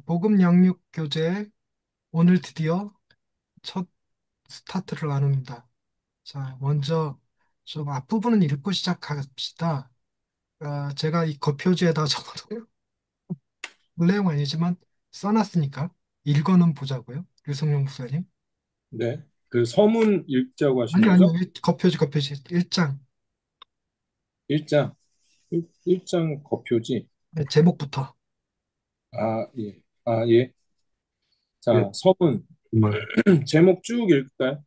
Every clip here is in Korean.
복음 양육 교재 오늘 드디어 첫 스타트를 나눕니다. 자, 먼저 좀 앞부분은 읽고 시작합시다. 제가 이 겉표지에다 적어도 볼 내용 아니지만 써놨으니까 읽어는 보자고요. 유승용 목사님. 네. 그 서문 읽자고 하신 아니요, 거죠? 겉표지 1장. 1장, 1장 겉표지. 네, 제목부터. 아, 예. 아, 예. 예, 자, 서문. 정말. 제목 쭉 읽을까요?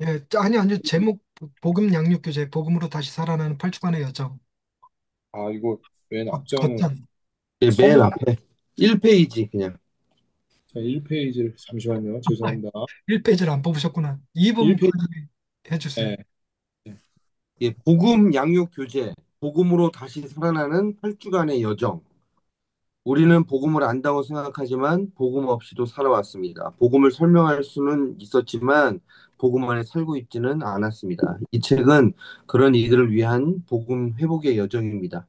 예, 아니요, 제목 복음 양육 교재 복음으로 다시 살아나는 8주간의 여정. 아, 이거 맨 앞장을, 겉장. 예, 맨 서문, 앞에 1페이지 그냥. 자, 1페이지를, 잠시만요. 죄송합니다. 1페이지를 안 뽑으셨구나. 2번 1페이지, 빨리 해주세요. 예. 예. 예, 복음 양육 교재, 복음으로 다시 살아나는 8주간의 여정. 우리는 복음을 안다고 생각하지만 복음 없이도 살아왔습니다. 복음을 설명할 수는 있었지만 복음 안에 살고 있지는 않았습니다. 이 책은 그런 이들을 위한 복음 회복의 여정입니다.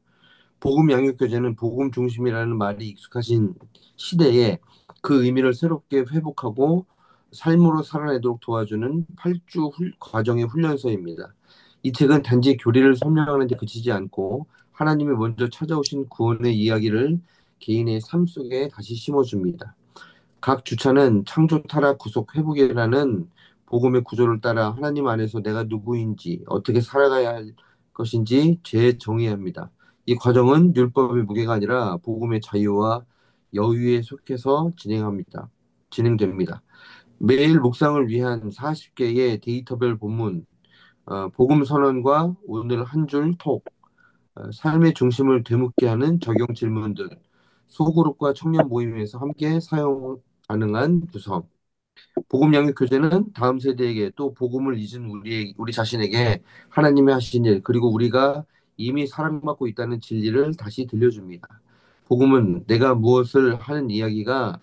복음 양육 교재는 복음 중심이라는 말이 익숙하신 시대에 그 의미를 새롭게 회복하고 삶으로 살아내도록 도와주는 8주 과정의 훈련서입니다. 이 책은 단지 교리를 설명하는 데 그치지 않고 하나님이 먼저 찾아오신 구원의 이야기를 개인의 삶 속에 다시 심어줍니다. 각 주차는 창조, 타락, 구속, 회복이라는 복음의 구조를 따라 하나님 안에서 내가 누구인지, 어떻게 살아가야 할 것인지 재정의합니다. 이 과정은 율법의 무게가 아니라 복음의 자유와 여유에 속해서 진행됩니다. 매일 묵상을 위한 40개의 데이터별 본문, 복음 선언과 오늘 한 줄 톡, 삶의 중심을 되묻게 하는 적용 질문들, 소그룹과 청년 모임에서 함께 사용 가능한 구성, 복음 양육 교재는 다음 세대에게 또 복음을 잊은 우리 자신에게 하나님이 하신 일, 그리고 우리가 이미 사랑받고 있다는 진리를 다시 들려줍니다. 복음은 내가 무엇을 하는 이야기가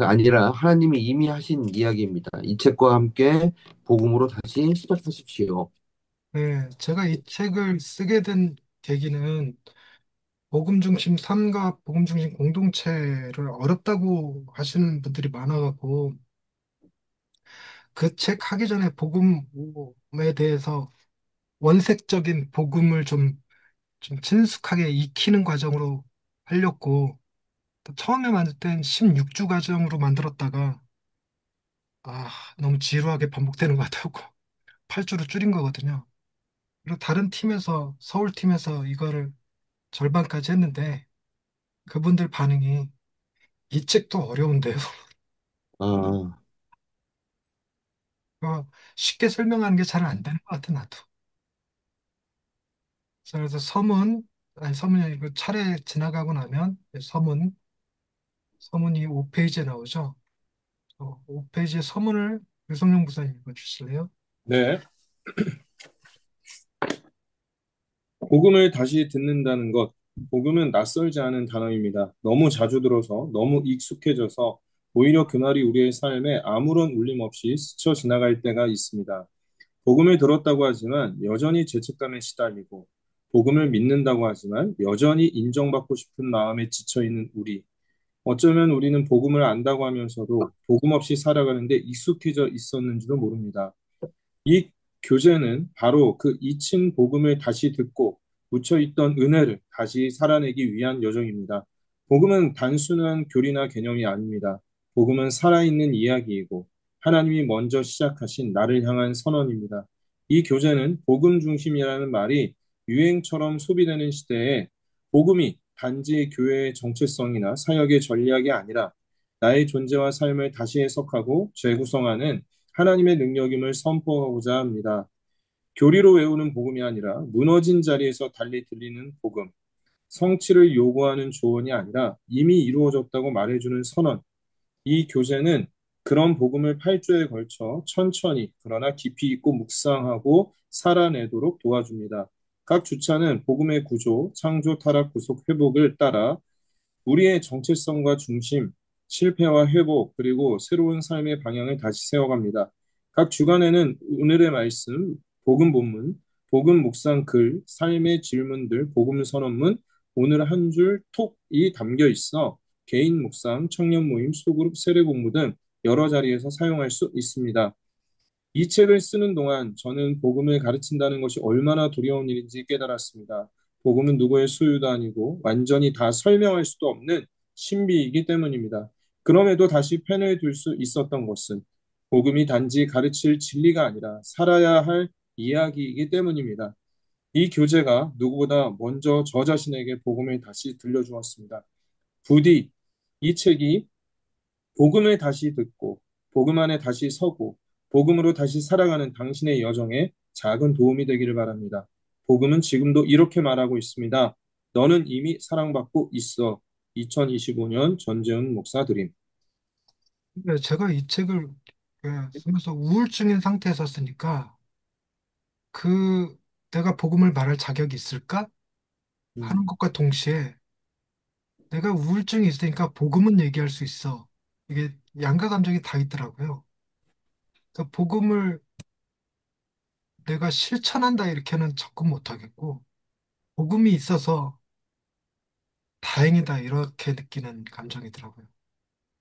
아니라 하나님이 이미 하신 이야기입니다. 이 책과 함께 복음으로 다시 시작하십시오. 네, 제가 이 책을 쓰게 된 계기는 복음 중심 삶과 복음 중심 공동체를 어렵다고 하시는 분들이 많아갖고 그 책 하기 전에 복음에 대해서 원색적인 복음을 좀 친숙하게 익히는 과정으로 하려고 또 처음에 만들 땐 16주 과정으로 만들었다가 아, 너무 지루하게 반복되는 것 같다고 8주로 줄인 거거든요. 그리고 다른 팀에서 서울 팀에서 이거를 절반까지 했는데 그분들 반응이 이 책도 어려운데요. 아, 어, 쉽게 설명하는 게 잘 안 되는 것 같아 나도. 그래서 서문이 아니고 차례 지나가고 나면 서문이 5페이지에 나오죠. 5페이지의 서문을 유성룡 부사님 읽어주실래요? 네. 복음을 다시 듣는다는 것. 복음은 낯설지 않은 단어입니다. 너무 자주 들어서, 너무 익숙해져서 오히려 그 말이 우리의 삶에 아무런 울림 없이 스쳐 지나갈 때가 있습니다. 복음을 들었다고 하지만 여전히 죄책감에 시달리고, 복음을 믿는다고 하지만 여전히 인정받고 싶은 마음에 지쳐 있는 우리. 어쩌면 우리는 복음을 안다고 하면서도 복음 없이 살아가는데 익숙해져 있었는지도 모릅니다. 이 교재는 바로 그 잊힌 복음을 다시 듣고 묻혀있던 은혜를 다시 살아내기 위한 여정입니다. 복음은 단순한 교리나 개념이 아닙니다. 복음은 살아있는 이야기이고 하나님이 먼저 시작하신 나를 향한 선언입니다. 이 교재는 복음 중심이라는 말이 유행처럼 소비되는 시대에 복음이 단지 교회의 정체성이나 사역의 전략이 아니라 나의 존재와 삶을 다시 해석하고 재구성하는 하나님의 능력임을 선포하고자 합니다. 교리로 외우는 복음이 아니라 무너진 자리에서 달리 들리는 복음, 성취를 요구하는 조언이 아니라 이미 이루어졌다고 말해주는 선언. 이 교재는 그런 복음을 8주에 걸쳐 천천히 그러나 깊이 있고 묵상하고 살아내도록 도와줍니다. 각 주차는 복음의 구조, 창조, 타락, 구속, 회복을 따라 우리의 정체성과 중심, 실패와 회복, 그리고 새로운 삶의 방향을 다시 세워갑니다. 각 주간에는 오늘의 말씀, 복음 본문, 복음 묵상 글, 삶의 질문들, 복음 선언문, 오늘 한 줄 톡이 담겨 있어 개인 묵상, 청년 모임, 소그룹, 세례 공부 등 여러 자리에서 사용할 수 있습니다. 이 책을 쓰는 동안 저는 복음을 가르친다는 것이 얼마나 두려운 일인지 깨달았습니다. 복음은 누구의 소유도 아니고 완전히 다 설명할 수도 없는 신비이기 때문입니다. 그럼에도 다시 펜을 들 수 있었던 것은 복음이 단지 가르칠 진리가 아니라 살아야 할 이야기이기 때문입니다. 이 교재가 누구보다 먼저 저 자신에게 복음을 다시 들려주었습니다. 부디 이 책이 복음을 다시 듣고 복음 안에 다시 서고 복음으로 다시 살아가는 당신의 여정에 작은 도움이 되기를 바랍니다. 복음은 지금도 이렇게 말하고 있습니다. 너는 이미 사랑받고 있어. 2025년 전재훈 목사 드림. 근데 제가 이 책을 쓰면서 우울증인 상태에서 쓰니까 그 내가 복음을 말할 자격이 있을까 하는 음, 것과 동시에 내가 우울증이 있으니까 복음은 얘기할 수 있어. 이게 양가 감정이 다 있더라고요. 그러니까 복음을 내가 실천한다 이렇게는 접근 못 하겠고 복음이 있어서 다행이다 이렇게 느끼는 감정이더라고요.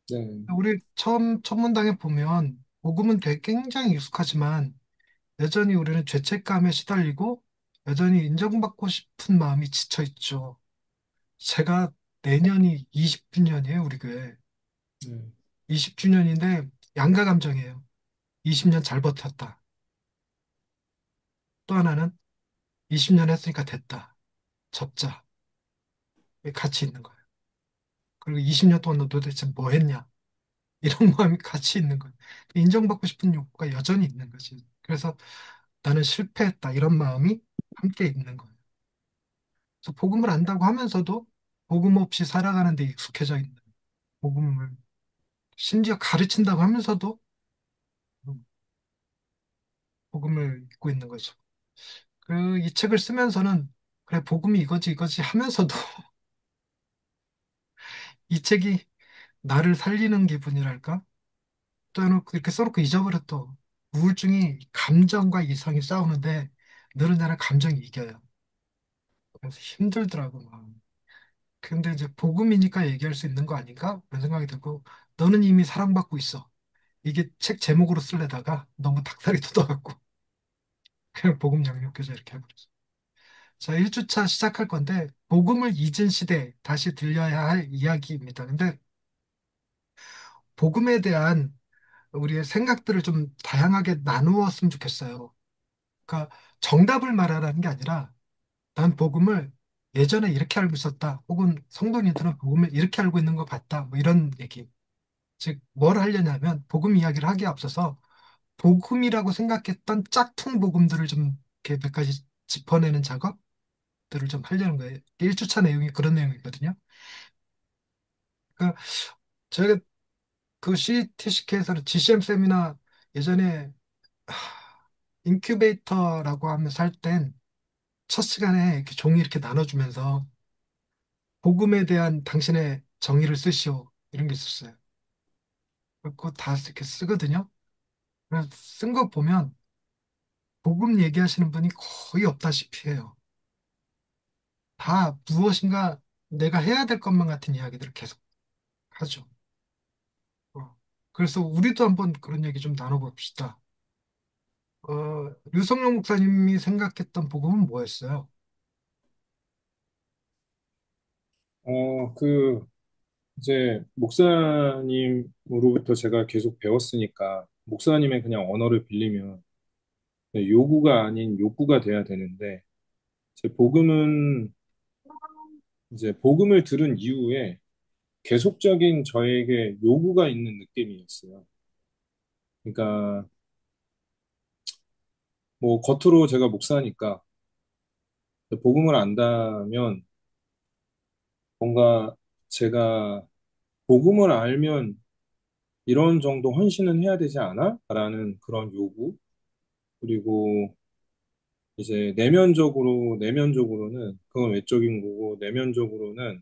네, 우리 처음 첫 문장에 보면 복음은 되게 굉장히 익숙하지만 여전히 우리는 죄책감에 시달리고 여전히 인정받고 싶은 마음이 지쳐 있죠. 제가 내년이 20주년이에요, 우리 교회. 네, 20주년인데 양가 감정이에요. 20년 잘 버텼다. 또 하나는 20년 했으니까 됐다. 접자. 같이 있는 거예요. 그리고 20년 동안 너 도대체 뭐 했냐? 이런 마음이 같이 있는 거예요. 인정받고 싶은 욕구가 여전히 있는 거지. 그래서 나는 실패했다. 이런 마음이 함께 있는 거예요. 그래서 복음을 안다고 하면서도 복음 없이 살아가는 데 익숙해져 있는 복음을 심지어 가르친다고 하면서도 복음을 잊고 있는 거죠. 그 이 책을 쓰면서는 그래 복음이 이거지 이거지 하면서도 이 책이 나를 살리는 기분이랄까? 또 해놓고 이렇게 써놓고 잊어버려 또 우울증이 감정과 이성이 싸우는데 늘은 나는 감정이 이겨요. 그래서 힘들더라고 막. 근데 이제 복음이니까 얘기할 수 있는 거 아닌가? 그런 생각이 들고 너는 이미 사랑받고 있어. 이게 책 제목으로 쓸래다가 너무 닭다리 돋아갖고 그냥 복음 양육교재 이렇게 해버렸어. 자, 1주차 시작할 건데 복음을 잊은 시대 다시 들려야 할 이야기입니다. 근데 복음에 대한 우리의 생각들을 좀 다양하게 나누었으면 좋겠어요. 그러니까 정답을 말하라는 게 아니라 난 복음을 예전에 이렇게 알고 있었다. 혹은 성도님들은 복음을 이렇게 알고 있는 것 같다. 뭐 이런 얘기. 즉, 뭘 하려냐면 복음 이야기를 하기에 앞서서 복음이라고 생각했던 짝퉁 복음들을 좀 이렇게 몇 가지 짚어내는 작업들을 좀 하려는 거예요. 1주차 내용이 그런 내용이거든요. 그러니까 저희가 그 CTCK에서는 GCM 세미나 예전에 인큐베이터라고 하면서 할 땐 첫 시간에 이렇게 종이 이렇게 나눠주면서 복음에 대한 당신의 정의를 쓰시오 이런 게 있었어요. 그거 다 이렇게 쓰거든요. 그래서 쓴 거 보면 복음 얘기하시는 분이 거의 없다시피 해요. 다 무엇인가 내가 해야 될 것만 같은 이야기들을 계속 하죠. 그래서 우리도 한번 그런 얘기 좀 나눠봅시다. 류성룡 목사님이 생각했던 복음은 뭐였어요? 그 이제 목사님으로부터 제가 계속 배웠으니까 목사님의 그냥 언어를 빌리면 요구가 아닌 욕구가 돼야 되는데 제 복음은 이제 복음을 들은 이후에 계속적인 저에게 요구가 있는 느낌이었어요. 그러니까 뭐 겉으로 제가 목사니까 복음을 안다면 뭔가 제가 복음을 알면 이런 정도 헌신은 해야 되지 않아? 라는 그런 요구. 그리고 이제 내면적으로는 그건 외적인 거고 내면적으로는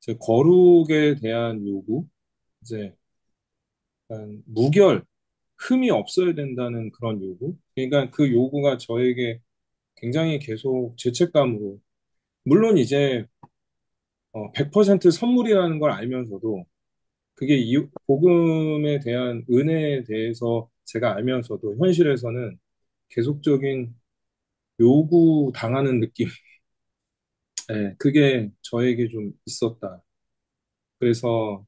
제 거룩에 대한 요구. 이제 약간 무결, 흠이 없어야 된다는 그런 요구. 그러니까 그 요구가 저에게 굉장히 계속 죄책감으로, 물론 이제 100% 선물이라는 걸 알면서도 그게 복음에 대한 은혜에 대해서 제가 알면서도 현실에서는 계속적인 요구 당하는 느낌. 예, 그게 저에게 좀 있었다. 그래서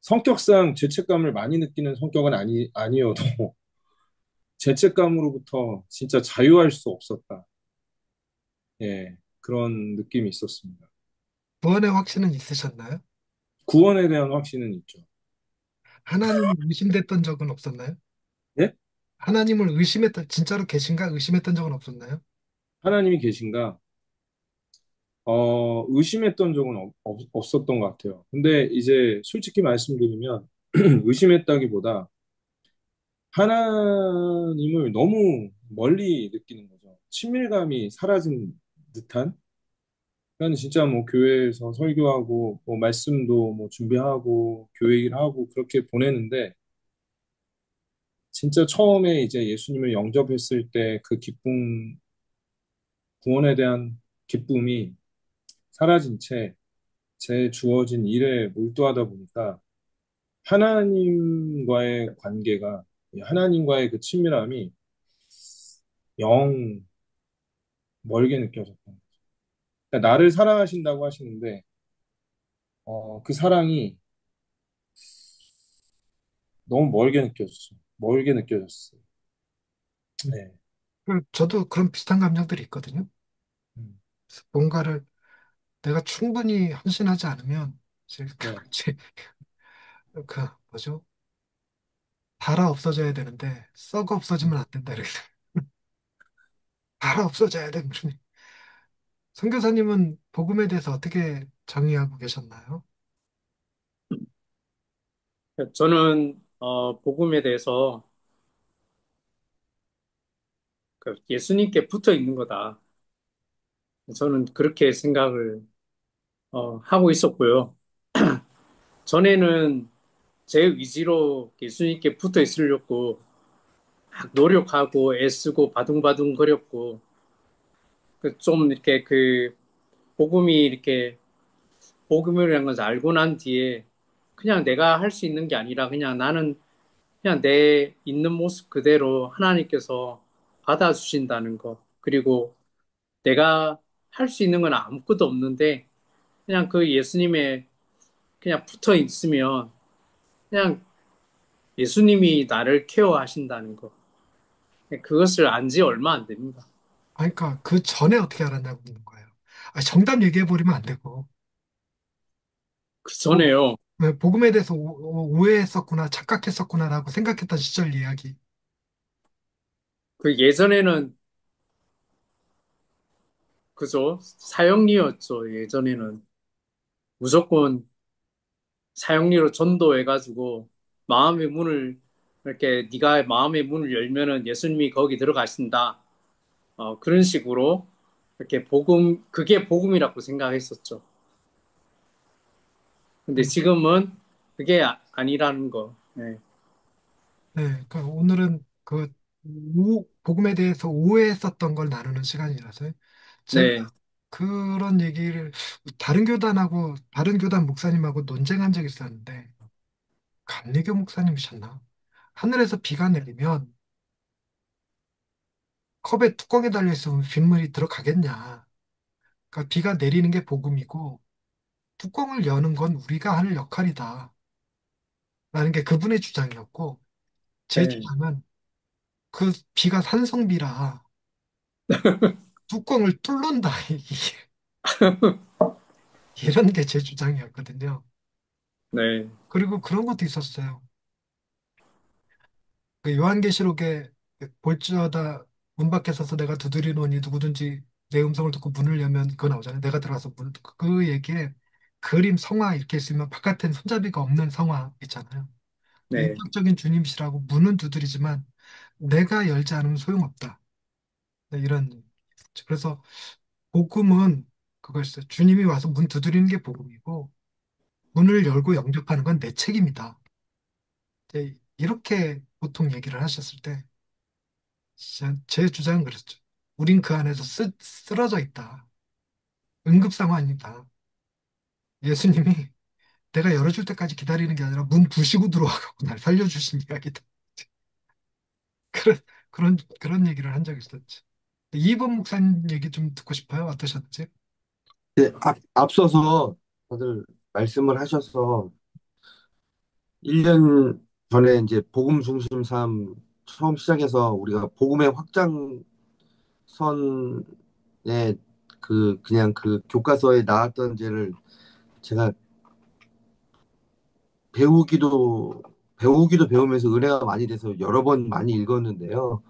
성격상 죄책감을 많이 느끼는 성격은 아니어도 죄책감으로부터 진짜 자유할 수 없었다. 예, 그런 느낌이 있었습니다. 구원의 확신은 있으셨나요? 구원에 대한 확신은 있죠. 하나님이 의심됐던 적은 없었나요? 예? 하나님을 의심했던, 진짜로 계신가 의심했던 적은 없었나요? 하나님이 계신가? 의심했던 적은 없었던 것 같아요. 근데 이제 솔직히 말씀드리면 의심했다기보다 하나님을 너무 멀리 느끼는 거죠. 친밀감이 사라진 듯한? 그러니까 진짜 뭐 교회에서 설교하고 뭐 말씀도 뭐 준비하고 교회 일하고 그렇게 보내는데 진짜 처음에 이제 예수님을 영접했을 때 그 기쁨, 구원에 대한 기쁨이 사라진 채 제 주어진 일에 몰두하다 보니까 하나님과의 관계가, 하나님과의 그 친밀함이 영 멀게 느껴졌던 거예요. 그러니까 나를 사랑하신다고 하시는데, 그 사랑이 너무 멀게 느껴졌어요. 멀게 느껴졌어요. 네. 저도 그런 비슷한 감정들이 있거든요. 음, 그래서 뭔가를 내가 충분히 헌신하지 않으면 이제 네. 이제 그 뭐죠? 달아 없어져야 되는데 썩어 음. 없어지면 안 된다 이렇게 달아 없어져야 돼. 선교사님은 복음에 대해서 어떻게 정의하고 계셨나요? 저는 복음에 대해서 그 예수님께 붙어 있는 거다. 저는 그렇게 생각을 하고 있었고요. 전에는 제 의지로 예수님께 붙어 있으려고 막 노력하고 애쓰고 바둥바둥 거렸고 좀 이렇게 그 복음이 이렇게 복음이라는 것을 알고 난 뒤에 그냥 내가 할 수 있는 게 아니라 그냥 나는 그냥 내 있는 모습 그대로 하나님께서 받아주신다는 것. 그리고 내가 할 수 있는 건 아무것도 없는데 그냥 그 예수님의 그냥 붙어 있으면 그냥 예수님이 나를 케어하신다는 것. 그것을 안지 얼마 안 됩니다. 아, 그러니까 그 전에 어떻게 알았냐고 묻는 거예요. 아, 정답 얘기해 버리면 안 되고 그 뭐, 전에요. 왜 복음에 대해서 오해했었구나, 착각했었구나라고 생각했던 시절 이야기. 그 예전에는 그죠? 사형리였죠. 예전에는 무조건 사형리로 전도해가지고 마음의 문을 이렇게 네가 마음의 문을 열면은 예수님이 거기 들어가신다. 그런 식으로 이렇게 복음 그게 복음이라고 생각했었죠. 근데 음, 지금은 그게 아니라는 거. 네. 네, 그러니까 오늘은 그 복음에 대해서 오해했었던 걸 나누는 시간이라서요. 제가 네. 그런 얘기를 다른 교단 목사님하고 논쟁한 적이 있었는데 감리교 목사님이셨나? 하늘에서 비가 내리면 컵에 뚜껑이 달려 있으면 빗물이 들어가겠냐? 그러니까 비가 내리는 게 복음이고 뚜껑을 여는 건 우리가 할 역할이다. 라는 게 그분의 주장이었고 제 네. 주장은 그 비가 산성비라 뚜껑을 뚫는다. 이런 게 제 주장이었거든요. 네. 그리고 그런 것도 있었어요. 그 요한계시록에 볼지어다 문 밖에 서서 내가 두드리노니 누구든지 내 음성을 듣고 문을 열면 그거 나오잖아요. 내가 들어가서 그 얘기에 그림 성화 이렇게 있으면 바깥엔 손잡이가 없는 성화 있잖아요. 네. 인격적인 주님이시라고 문은 두드리지만 내가 열지 않으면 소용없다. 네, 이런 그래서 복음은 그거였어요. 주님이 와서 문 두드리는 게 복음이고 문을 열고 영접하는 건 내 책임이다. 이제 이렇게 보통 얘기를 하셨을 때 진짜 제 주장은 그랬죠. 우린 그 안에서 쓰러져 있다. 응급 상황이다. 예수님이 내가 열어줄 때까지 기다리는 게 아니라 문 부시고 들어와갖고 날 살려주신 이야기다. 그런, 그런 얘기를 한 적이 있었지. 이번 목사님 얘기 좀 듣고 싶어요. 어떠셨지? 네, 앞서서 다들 말씀을 하셔서 1년 전에 이제 복음 중심 삶 처음 시작해서 우리가 복음의 확장선에 그냥 그 교과서에 나왔던 죄를 제가 배우기도 배우면서 은혜가 많이 돼서 여러 번 많이 읽었는데요.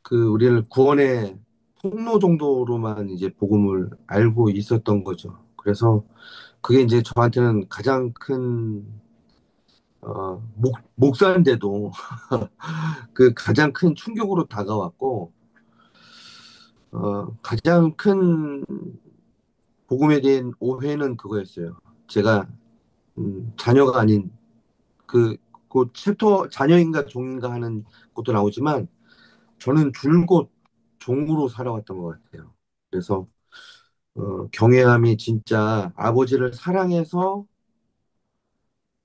그 우리를 구원의 통로 정도로만 이제 복음을 알고 있었던 거죠. 그래서 그게 이제 저한테는 가장 큰 목사인데도 그 가장 큰 충격으로 다가왔고 가장 큰 복음에 대한 오해는 그거였어요. 제가 자녀가 아닌 그 챕터 자녀인가 종인가 하는 것도 나오지만 저는 줄곧 종으로 살아왔던 것 같아요. 그래서 경외함이 진짜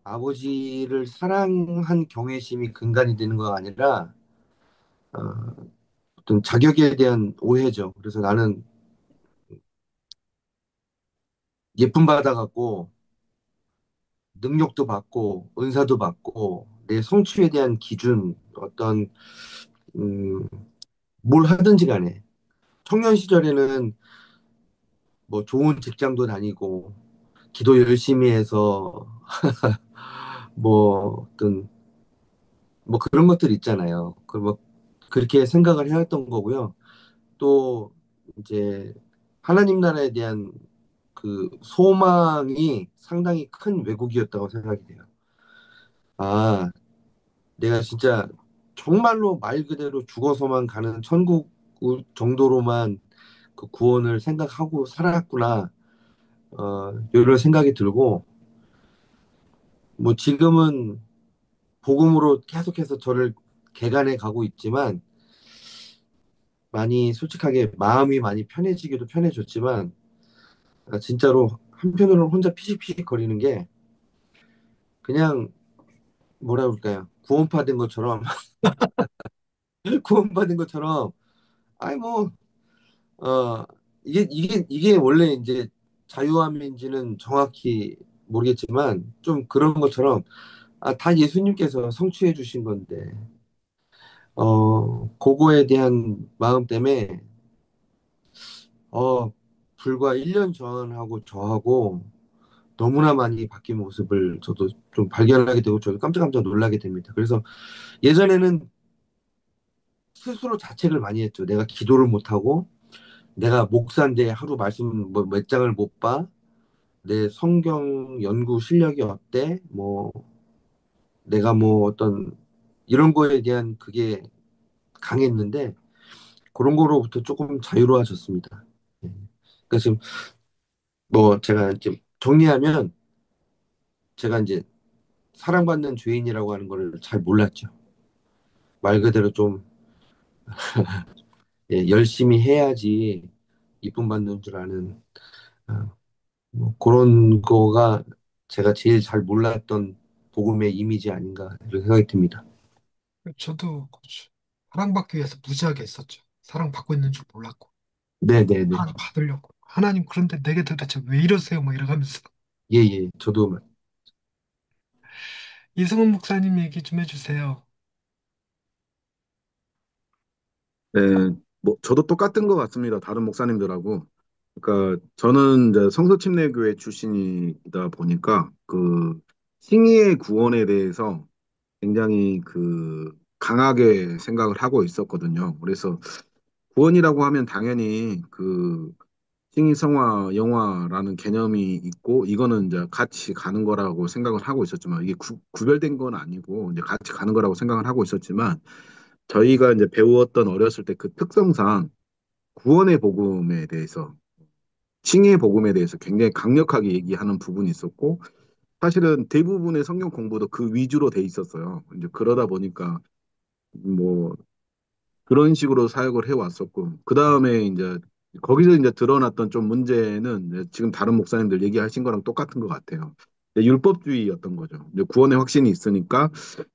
아버지를 사랑한 경외심이 근간이 되는 거 아니라 어, 어떤 자격에 대한 오해죠. 그래서 나는 예쁨 받아갖고 능력도 받고 은사도 받고 내 성취에 대한 기준 어떤 음, 뭘 하든지 간에 청년 시절에는 뭐 좋은 직장도 다니고 기도 열심히 해서 뭐 어떤 뭐 그런 것들 있잖아요. 그 뭐 그렇게 생각을 해왔던 거고요. 또 이제 하나님 나라에 대한 그 소망이 상당히 큰 왜곡이었다고 생각이 돼요. 아, 내가 진짜 정말로 말 그대로 죽어서만 가는 천국 정도로만 그 구원을 생각하고 살았구나. 이런 생각이 들고 뭐 지금은 복음으로 계속해서 저를 개간해 가고 있지만 많이 솔직하게 마음이 많이 편해지기도 편해졌지만 진짜로 한편으로는 혼자 피식피식 거리는 게 그냥 뭐라 그럴까요? 구원받은 것처럼 구원받은 것처럼 아이 뭐 이게 원래 이제 자유함인지는 정확히 모르겠지만 좀 그런 것처럼 다 예수님께서 성취해 주신 건데 그거에 대한 마음 때문에 불과 1년 전하고 저하고 너무나 많이 바뀐 모습을 저도 좀 발견하게 되고 저도 깜짝깜짝 놀라게 됩니다. 그래서 예전에는 스스로 자책을 많이 했죠. 내가 기도를 못하고 내가 목사인데 하루 말씀 뭐 몇 장을 못 봐. 내 성경 연구 실력이 어때? 뭐 내가 뭐 어떤 이런 거에 대한 그게 강했는데 그런 거로부터 조금 자유로워졌습니다. 예. 그러니까 지금 뭐 제가 이제 정리하면 제가 이제 사랑받는 죄인이라고 하는 거를 잘 몰랐죠. 말 그대로 좀 열심히 해야지 이쁨 받는 줄 아는 어, 뭐 그런 거가 제가 제일 잘 몰랐던 복음의 이미지 아닌가 이런 생각이 듭니다. 저도 그렇죠. 사랑받기 위해서 무지하게 했었죠. 사랑받고 있는 줄 몰랐고. 네네네. 사랑 받으려고. 하나님, 그런데 내게 도대체 왜 이러세요? 뭐 이러면서. 예예. 저도 이승훈 목사님 얘기 좀 해주세요. 네, 뭐 저도 똑같은 것 같습니다. 다른 목사님들하고. 그러니까 저는 이제 성서침례교회 출신이다 보니까 그 싱이의 구원에 대해서 굉장히 그 강하게 생각을 하고 있었거든요. 그래서 구원이라고 하면 당연히 그 싱이 성화 영화라는 개념이 있고 이거는 이제 같이 가는 거라고 생각을 하고 있었지만 이게 구별된 건 아니고 이제 같이 가는 거라고 생각을 하고 있었지만 저희가 이제 배웠던 어렸을 때 그 특성상 구원의 복음에 대해서, 칭의의 복음에 대해서 굉장히 강력하게 얘기하는 부분이 있었고, 사실은 대부분의 성경 공부도 그 위주로 돼 있었어요. 이제 그러다 보니까 뭐 그런 식으로 사역을 해왔었고, 그 다음에 이제 거기서 이제 드러났던 좀 문제는 이제 지금 다른 목사님들 얘기하신 거랑 똑같은 것 같아요. 이제 율법주의였던 거죠. 이제 구원의 확신이 있으니까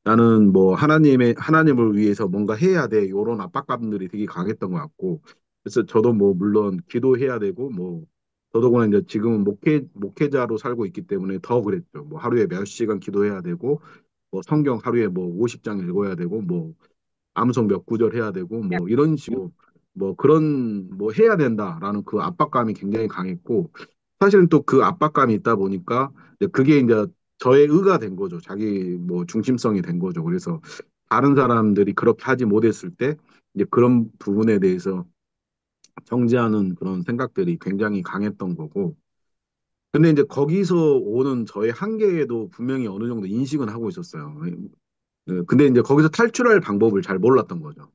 나는 뭐 하나님을 위해서 뭔가 해야 돼. 이런 압박감들이 되게 강했던 것 같고. 그래서 저도 뭐 물론 기도해야 되고 뭐 더더구나 이제 지금은 목회자로 살고 있기 때문에 더 그랬죠. 뭐 하루에 몇 시간 기도해야 되고 뭐 성경 하루에 뭐 50장 읽어야 되고 뭐 암송 몇 구절 해야 되고 뭐 이런 식으로 뭐 그런 뭐 해야 된다라는 그 압박감이 굉장히 강했고 사실은 또 그 압박감이 있다 보니까 이제 그게 이제 저의 의가 된 거죠. 자기 뭐 중심성이 된 거죠. 그래서 다른 사람들이 그렇게 하지 못했을 때 이제 그런 부분에 대해서 정지하는 그런 생각들이 굉장히 강했던 거고. 근데 이제 거기서 오는 저의 한계에도 분명히 어느 정도 인식은 하고 있었어요. 근데 이제 거기서 탈출할 방법을 잘 몰랐던 거죠.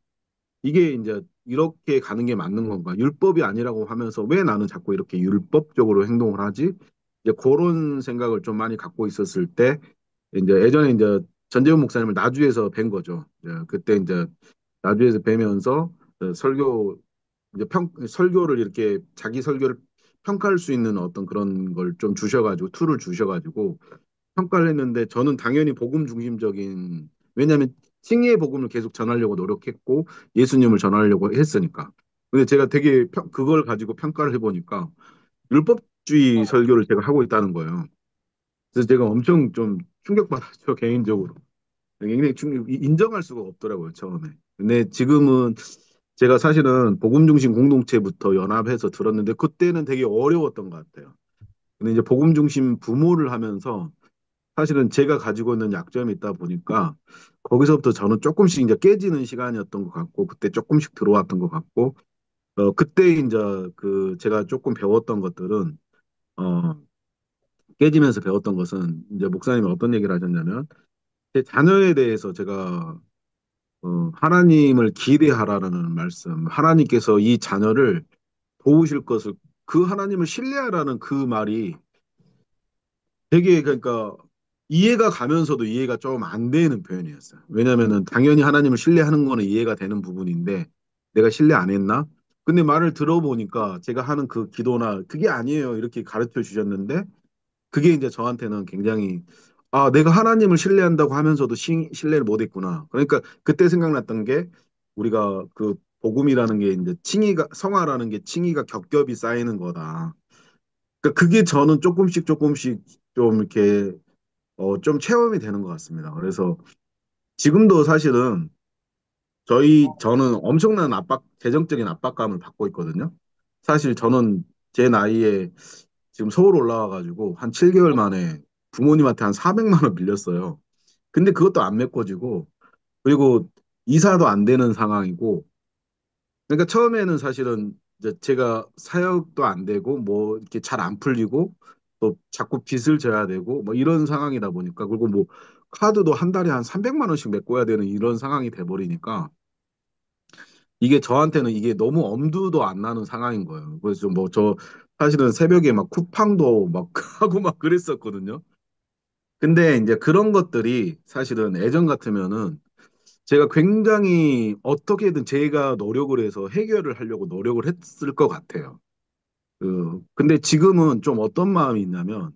이게 이제 이렇게 가는 게 맞는 건가? 율법이 아니라고 하면서 왜 나는 자꾸 이렇게 율법적으로 행동을 하지? 이제 그런 생각을 좀 많이 갖고 있었을 때 이제 예전에 이제 전재훈 목사님을 나주에서 뵌 거죠. 이제 그때 이제 나주에서 뵈면서 설교 이제 설교를 이렇게 자기 설교를 평가할 수 있는 어떤 그런 걸 좀 주셔가지고 툴을 주셔가지고 평가를 했는데 저는 당연히 복음 중심적인 왜냐하면 칭의의 복음을 계속 전하려고 노력했고 예수님을 전하려고 했으니까. 근데 제가 되게 그걸 가지고 평가를 해보니까 율법주의 설교를 제가 하고 있다는 거예요. 그래서 제가 엄청 좀 충격받았죠, 개인적으로. 굉장히 인정할 수가 없더라고요, 처음에. 근데 지금은 제가 사실은 복음 중심 공동체부터 연합해서 들었는데 그때는 되게 어려웠던 것 같아요. 근데 이제 복음 중심 부모를 하면서 사실은 제가 가지고 있는 약점이 있다 보니까 거기서부터 저는 조금씩 이제 깨지는 시간이었던 것 같고 그때 조금씩 들어왔던 것 같고 그때 이제 그 제가 조금 배웠던 것들은 어 깨지면서 배웠던 것은 이제 목사님이 어떤 얘기를 하셨냐면 제 자녀에 대해서 제가 하나님을 기대하라는 말씀 하나님께서 이 자녀를 도우실 것을 그 하나님을 신뢰하라는 그 말이 되게 그러니까 이해가 가면서도 이해가 좀 안 되는 표현이었어요. 왜냐면은 당연히 하나님을 신뢰하는 거는 이해가 되는 부분인데 내가 신뢰 안 했나? 근데 말을 들어보니까 제가 하는 그 기도나 그게 아니에요. 이렇게 가르쳐 주셨는데 그게 이제 저한테는 굉장히 아, 내가 하나님을 신뢰한다고 하면서도 신뢰를 못 했구나. 그러니까 그때 생각났던 게 우리가 그 복음이라는 게 이제 칭의가 성화라는 게 칭의가 겹겹이 쌓이는 거다. 그러니까 그게 저는 조금씩 조금씩 좀 이렇게 좀 체험이 되는 것 같습니다. 그래서 지금도 사실은 저는 엄청난 재정적인 압박감을 받고 있거든요. 사실 저는 제 나이에 지금 서울 올라와가지고 한 7개월 만에 부모님한테 한 400만 원 빌렸어요. 근데 그것도 안 메꿔지고, 그리고 이사도 안 되는 상황이고, 그러니까 처음에는 사실은 이제 제가 사역도 안 되고 뭐 이렇게 잘 안 풀리고 또 자꾸 빚을 져야 되고 뭐 이런 상황이다 보니까 그리고 뭐 카드도 한 달에 한 300만 원씩 메꿔야 되는 이런 상황이 돼 버리니까 이게 저한테는 이게 너무 엄두도 안 나는 상황인 거예요. 그래서 뭐 저 사실은 새벽에 막 쿠팡도 막 하고 막 그랬었거든요. 근데 이제 그런 것들이 사실은 예전 같으면은 제가 굉장히 어떻게든 제가 노력을 해서 해결을 하려고 노력을 했을 것 같아요. 근데 지금은 좀 어떤 마음이 있냐면,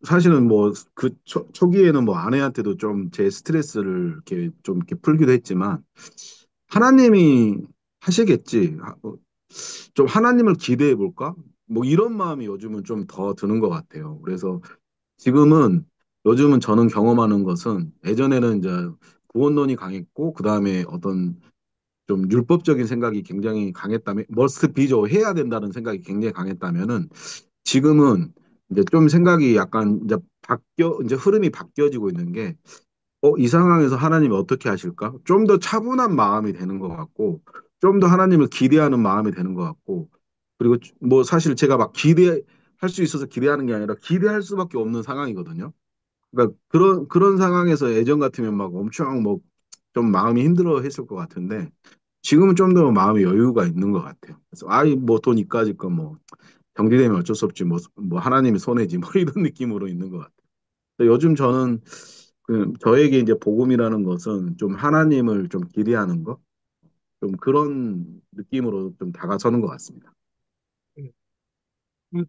사실은 뭐 그 초기에는 뭐 아내한테도 좀 제 스트레스를 이렇게 좀 이렇게 풀기도 했지만, 하나님이 하시겠지. 좀 하나님을 기대해 볼까? 뭐 이런 마음이 요즘은 좀 더 드는 것 같아요. 그래서 지금은 요즘은 저는 경험하는 것은 예전에는 이제 구원론이 강했고, 그 다음에 어떤 좀 율법적인 생각이 굉장히 강했다면, 머스트 비죠. 해야 된다는 생각이 굉장히 강했다면은, 지금은 이제 좀 생각이 약간 이제 이제 흐름이 바뀌어지고 있는 게, 이 상황에서 하나님이 어떻게 하실까? 좀 더 차분한 마음이 되는 것 같고, 좀 더 하나님을 기대하는 마음이 되는 것 같고, 그리고 뭐 사실 제가 막 기대할 수 있어서 기대하는 게 아니라 기대할 수밖에 없는 상황이거든요. 그러니까 그런 상황에서 예전 같으면 막 엄청 뭐 좀 마음이 힘들어 했을 것 같은데, 지금은 좀 더 마음의 여유가 있는 것 같아요. 그래서 아이 뭐 돈 이까짓 거뭐 경제되면 어쩔 수 없지 뭐 하나님이 손해지 뭐 이런 느낌으로 있는 것 같아요. 요즘 저는 저에게 이제 복음이라는 것은 좀 하나님을 좀 기대하는 것, 좀 그런 느낌으로 좀 다가서는 것 같습니다. 음,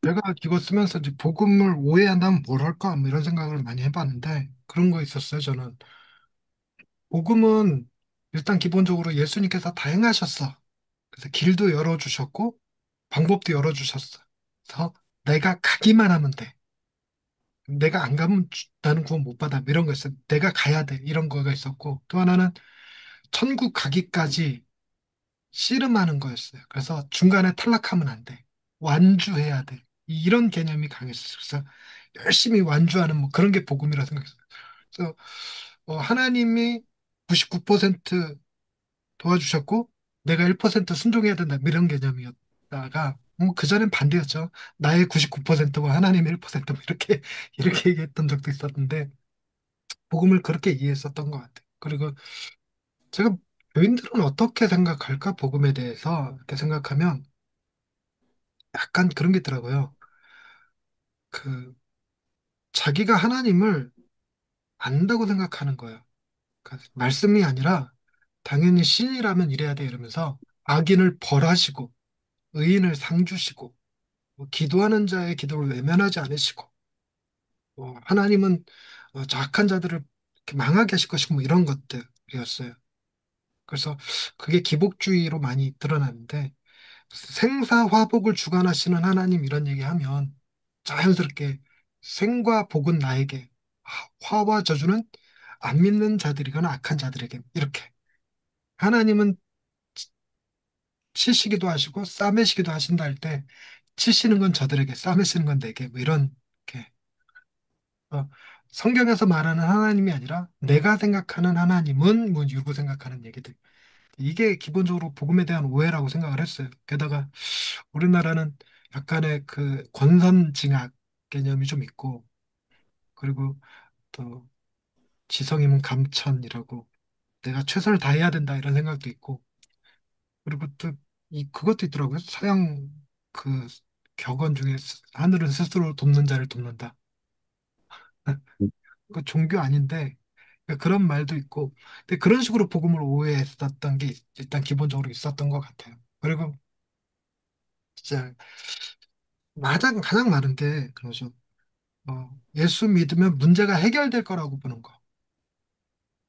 제가 이거 쓰면서 이제 복음을 오해한다면 뭘 할까? 뭐 이런 생각을 많이 해봤는데 그런 거 있었어요, 저는. 복음은 일단 기본적으로 예수님께서 다 행하셨어. 그래서 길도 열어주셨고 방법도 열어주셨어. 그래서 내가 가기만 하면 돼. 내가 안 가면 나는 구원 못 받아. 뭐 이런 거 있어요. 내가 가야 돼. 이런 거가 있었고 또 하나는 천국 가기까지 씨름하는 거였어요. 그래서 중간에 탈락하면 안 돼. 완주해야 돼. 이런 개념이 강했어요. 그래서 열심히 완주하는 뭐 그런 게 복음이라 생각했어요. 그래서 하나님이 99% 도와주셨고 내가 1% 순종해야 된다. 뭐 이런 개념이었다가 뭐 그전엔 반대였죠. 나의 99%와 하나님의 1%뭐 이렇게 이렇게 얘기했던 적도 있었는데 복음을 그렇게 이해했었던 것 같아요. 그리고 제가 교인들은 어떻게 생각할까? 복음에 대해서 이렇게 생각하면 약간 그런 게 있더라고요. 그 자기가 하나님을 안다고 생각하는 거예요. 그러니까 말씀이 아니라 당연히 신이라면 이래야 돼 이러면서 악인을 벌하시고 의인을 상 주시고 뭐 기도하는 자의 기도를 외면하지 않으시고 하나님은 저 악한 자들을 이렇게 망하게 하실 것이고 뭐 이런 것들이었어요. 그래서 그게 기복주의로 많이 드러나는데 생사화복을 주관하시는 하나님 이런 얘기하면 자연스럽게 생과 복은 나에게 화와 저주는 안 믿는 자들이거나 악한 자들에게 이렇게 하나님은 치시기도 하시고 싸매시기도 하신다 할 때 치시는 건 저들에게 싸매시는 건 내게 뭐 이런 이렇게 어, 성경에서 말하는 하나님이 아니라 내가 생각하는 하나님은 뭐 유고 생각하는 얘기들 이게 기본적으로 복음에 대한 오해라고 생각을 했어요. 게다가 우리나라는 약간의 그 권선징악 개념이 좀 있고, 그리고 또 지성이면 감천이라고 내가 최선을 다해야 된다 이런 생각도 있고, 그리고 또 그것도 있더라고요. 서양 그 격언 중에 하늘은 스스로 돕는 자를 돕는다. 그 종교 아닌데 그런 말도 있고, 근데 그런 식으로 복음을 오해했었던 게 일단 기본적으로 있었던 것 같아요. 그리고 진짜 가장 많은 게 그러죠. 예수 믿으면 문제가 해결될 거라고 보는 거.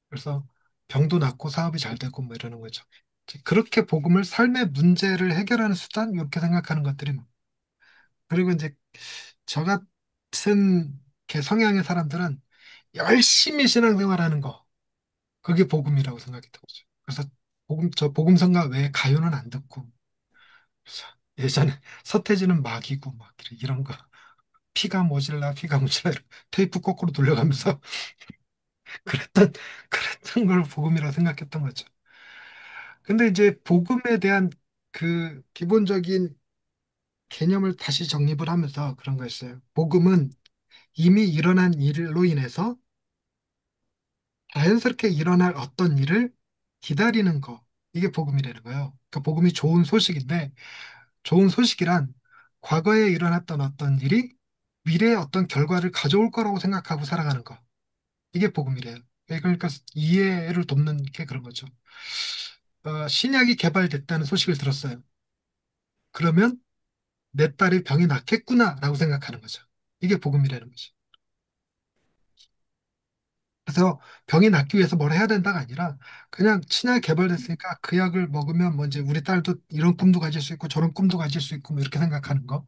그래서 병도 낫고 사업이 잘 되고 뭐 이러는 거죠. 이제 그렇게 복음을 삶의 문제를 해결하는 수단 이렇게 생각하는 것들이 많- 그리고 이제 저 같은 개 성향의 사람들은 열심히 신앙생활하는 거 그게 복음이라고 생각했던 거죠. 그래서 복음성가 외에 가요는 안 듣고 그래서 예전에 서태지는 막이고 막 이런 거 피가 모질라 테이프 거꾸로 돌려가면서 그랬던 그랬던 걸 복음이라고 생각했던 거죠. 근데 이제 복음에 대한 그 기본적인 개념을 다시 정립을 하면서 그런 거였어요. 복음은 이미 일어난 일로 인해서 자연스럽게 일어날 어떤 일을 기다리는 거. 이게 복음이라는 거예요. 그러니까 복음이 좋은 소식인데 좋은 소식이란 과거에 일어났던 어떤 일이 미래에 어떤 결과를 가져올 거라고 생각하고 살아가는 거. 이게 복음이래요. 그러니까 이해를 돕는 게 그런 거죠. 신약이 개발됐다는 소식을 들었어요. 그러면 내 딸이 병이 낫겠구나라고 생각하는 거죠. 이게 복음이라는 거죠. 그래서 병이 낫기 위해서 뭘 해야 된다가 아니라 그냥 친약이 개발됐으니까 그 약을 먹으면 뭐 이제 우리 딸도 이런 꿈도 가질 수 있고 저런 꿈도 가질 수 있고 뭐 이렇게 생각하는 거.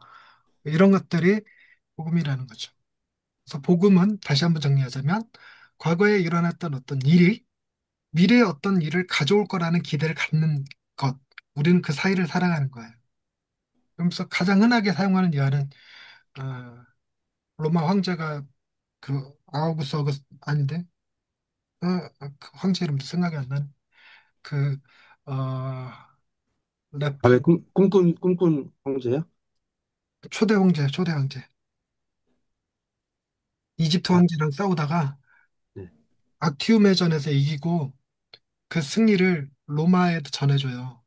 이런 것들이 복음이라는 거죠. 그래서 복음은 다시 한번 정리하자면 과거에 일어났던 어떤 일이 미래에 어떤 일을 가져올 거라는 기대를 갖는 것. 우리는 그 사이를 살아가는 거예요. 그러면서 가장 흔하게 사용하는 예화는 어, 로마 황제가 그 아우구스 아닌데 그 황제 이름도 생각이 안 나네. 그 어, 아, 왜 래프 꿈꾼 형제야? 초대 황제 이집트 아, 황제랑 싸우다가 네. 악티움해전에서 이기고 그 승리를 로마에 전해줘요.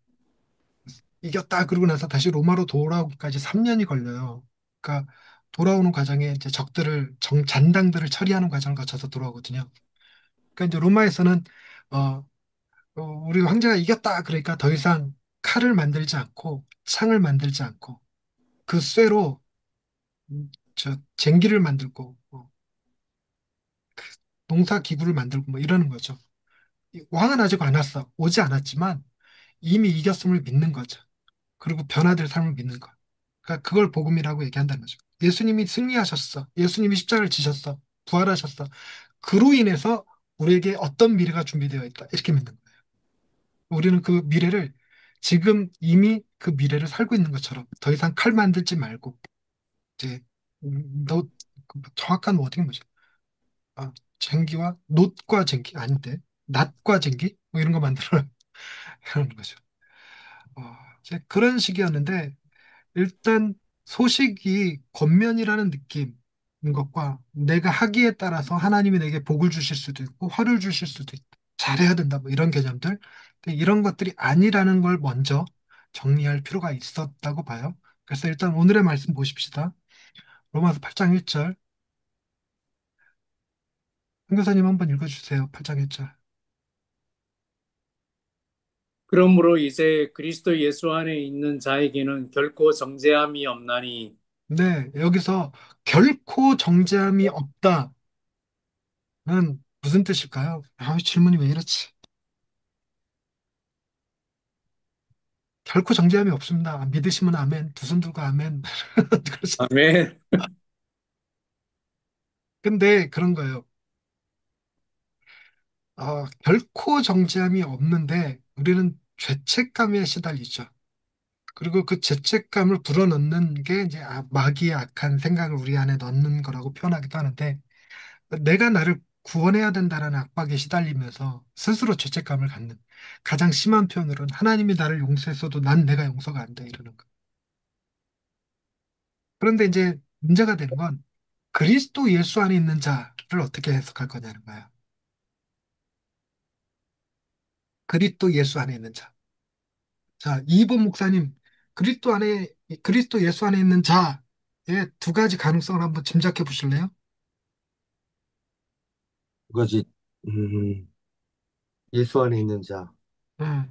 이겼다 그러고 나서 다시 로마로 돌아오기까지 3년이 걸려요. 그러니까 돌아오는 과정에 이제 잔당들을 처리하는 과정을 거쳐서 돌아오거든요. 그러니까 이제 로마에서는 어, 우리 황제가 이겼다. 그러니까 더 이상 칼을 만들지 않고 창을 만들지 않고 그 쇠로 저 쟁기를 만들고 농사 기구를 만들고 뭐 이러는 거죠. 왕은 아직 안 왔어. 오지 않았지만 이미 이겼음을 믿는 거죠. 그리고 변화될 삶을 믿는 거. 그러니까 그걸 복음이라고 얘기한다는 거죠. 예수님이 승리하셨어. 예수님이 십자가를 지셨어. 부활하셨어. 그로 인해서 우리에게 어떤 미래가 준비되어 있다. 이렇게 믿는 거예요. 우리는 그 미래를 지금 이미 그 미래를 살고 있는 것처럼 더 이상 칼 만들지 말고 이제 너 정확한 워딩이 뭐지? 아, 쟁기와 놋과 쟁기 아닌데 낫과 쟁기 뭐 이런 거 만들어 하는 거죠. 어, 이제 그런 식이었는데 일단 소식이 권면이라는 느낌인 것과 내가 하기에 따라서 하나님이 내게 복을 주실 수도 있고 화를 주실 수도 있다. 잘해야 된다. 뭐 이런 개념들. 근데 이런 것들이 아니라는 걸 먼저 정리할 필요가 있었다고 봐요. 그래서 일단 오늘의 말씀 보십시다. 로마서 8장 1절. 한 교사님 한번 읽어주세요. 8장 1절. 그러므로 이제 그리스도 예수 안에 있는 자에게는 결코 정죄함이 없나니 네, 여기서 결코 정죄함이 없다는 무슨 뜻일까요? 아, 질문이 왜 이렇지? 결코 정죄함이 없습니다. 믿으시면 아멘. 두 손 들고 아멘. 그러시죠. 아멘. 근데 그런 거예요. 결코 정죄함이 없는데 우리는 죄책감에 시달리죠. 그리고 그 죄책감을 불어넣는 게 이제 마귀의 악한 생각을 우리 안에 넣는 거라고 표현하기도 하는데 내가 나를 구원해야 된다라는 압박에 시달리면서 스스로 죄책감을 갖는 가장 심한 표현으로는 하나님이 나를 용서했어도 난 내가 용서가 안 돼 이러는 거. 그런데 이제 문제가 되는 건 그리스도 예수 안에 있는 자를 어떻게 해석할 거냐는 거예요. 그리스도 예수 안에 있는 자. 자, 이본 목사님, 그리스도 안에, 그리스도 예수 안에 있는 자의 두 가지 가능성을 한번 짐작해 보실래요? 그것이 음, 예수 안에 있는 자 네.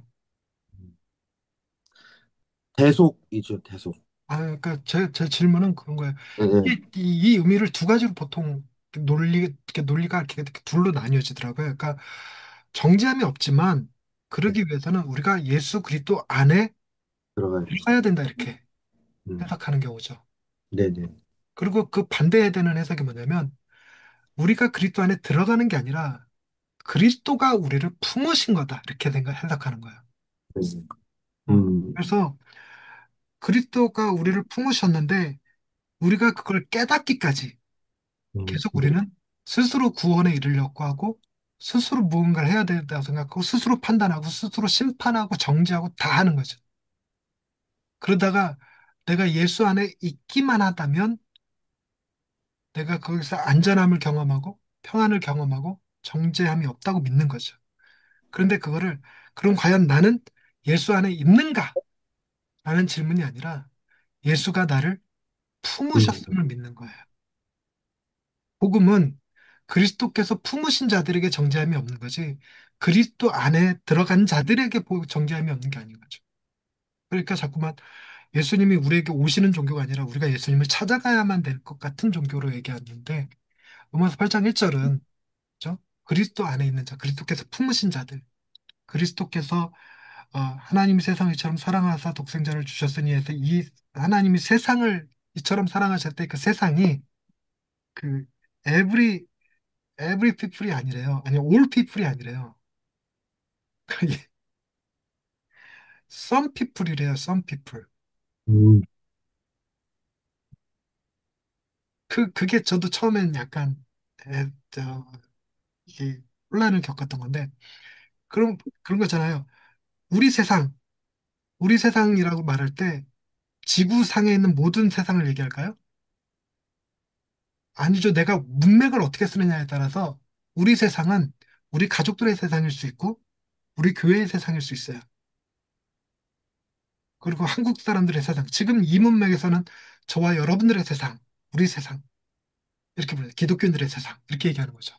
대속이죠, 대속. 그러니까 제 질문은 그런 거예요. 네, 네, 이 의미를 두 가지로 보통 논리가 이렇게 둘로 나뉘어지더라고요. 그러니까 정죄함이 없지만 네, 그러기 위해서는 우리가 예수 그리스도 안에 들어가야 돼. 들어가야 된다 이렇게 음, 해석하는 경우죠. 네, 네, 그리고 그 반대에 되는 해석이 뭐냐면 우리가 그리스도 안에 들어가는 게 아니라 그리스도가 우리를 품으신 거다. 이렇게 해석하는 거예요. 네, 네. 어, 그래서 그리스도가 우리를 품으셨는데 우리가 그걸 깨닫기까지 계속 네, 우리는 스스로 구원에 이르려고 하고 스스로 무언가를 해야 된다고 생각하고 스스로 판단하고 스스로 심판하고 정죄하고 다 하는 거죠. 그러다가 내가 예수 안에 있기만 하다면 내가 거기서 안전함을 경험하고 평안을 경험하고 정죄함이 없다고 믿는 거죠. 그런데 그럼 과연 나는 예수 안에 있는가? 라는 질문이 아니라 예수가 나를 품으셨음을 믿는 거예요. 복음은 그리스도께서 품으신 자들에게 정죄함이 없는 거지 그리스도 안에 들어간 자들에게 정죄함이 없는 게 아닌 거죠. 그러니까 자꾸만 예수님이 우리에게 오시는 종교가 아니라 우리가 예수님을 찾아가야만 될 것 같은 종교로 얘기하는데 로마서 8장 1절은 그죠? 그리스도 안에 있는 자, 그리스도께서 품으신 자들, 그리스도께서 하나님이 세상을 이처럼 사랑하사 독생자를 주셨으니 해서 이 하나님이 세상을 이처럼 사랑하셨대 그 세상이 그 every people이 아니래요. 아니 all people이 아니래요. some people이래요. some people. 음, 그게 저도 처음엔 약간 이게 혼란을 겪었던 건데 그런 거잖아요. 우리 세상, 우리 세상이라고 말할 때 지구상에 있는 모든 세상을 얘기할까요? 아니죠. 내가 문맥을 어떻게 쓰느냐에 따라서 우리 세상은 우리 가족들의 세상일 수 있고 우리 교회의 세상일 수 있어요. 그리고 한국 사람들의 세상. 지금 이 문맥에서는 저와 여러분들의 세상, 우리 세상 이렇게 불러요. 기독교인들의 세상 이렇게 얘기하는 거죠.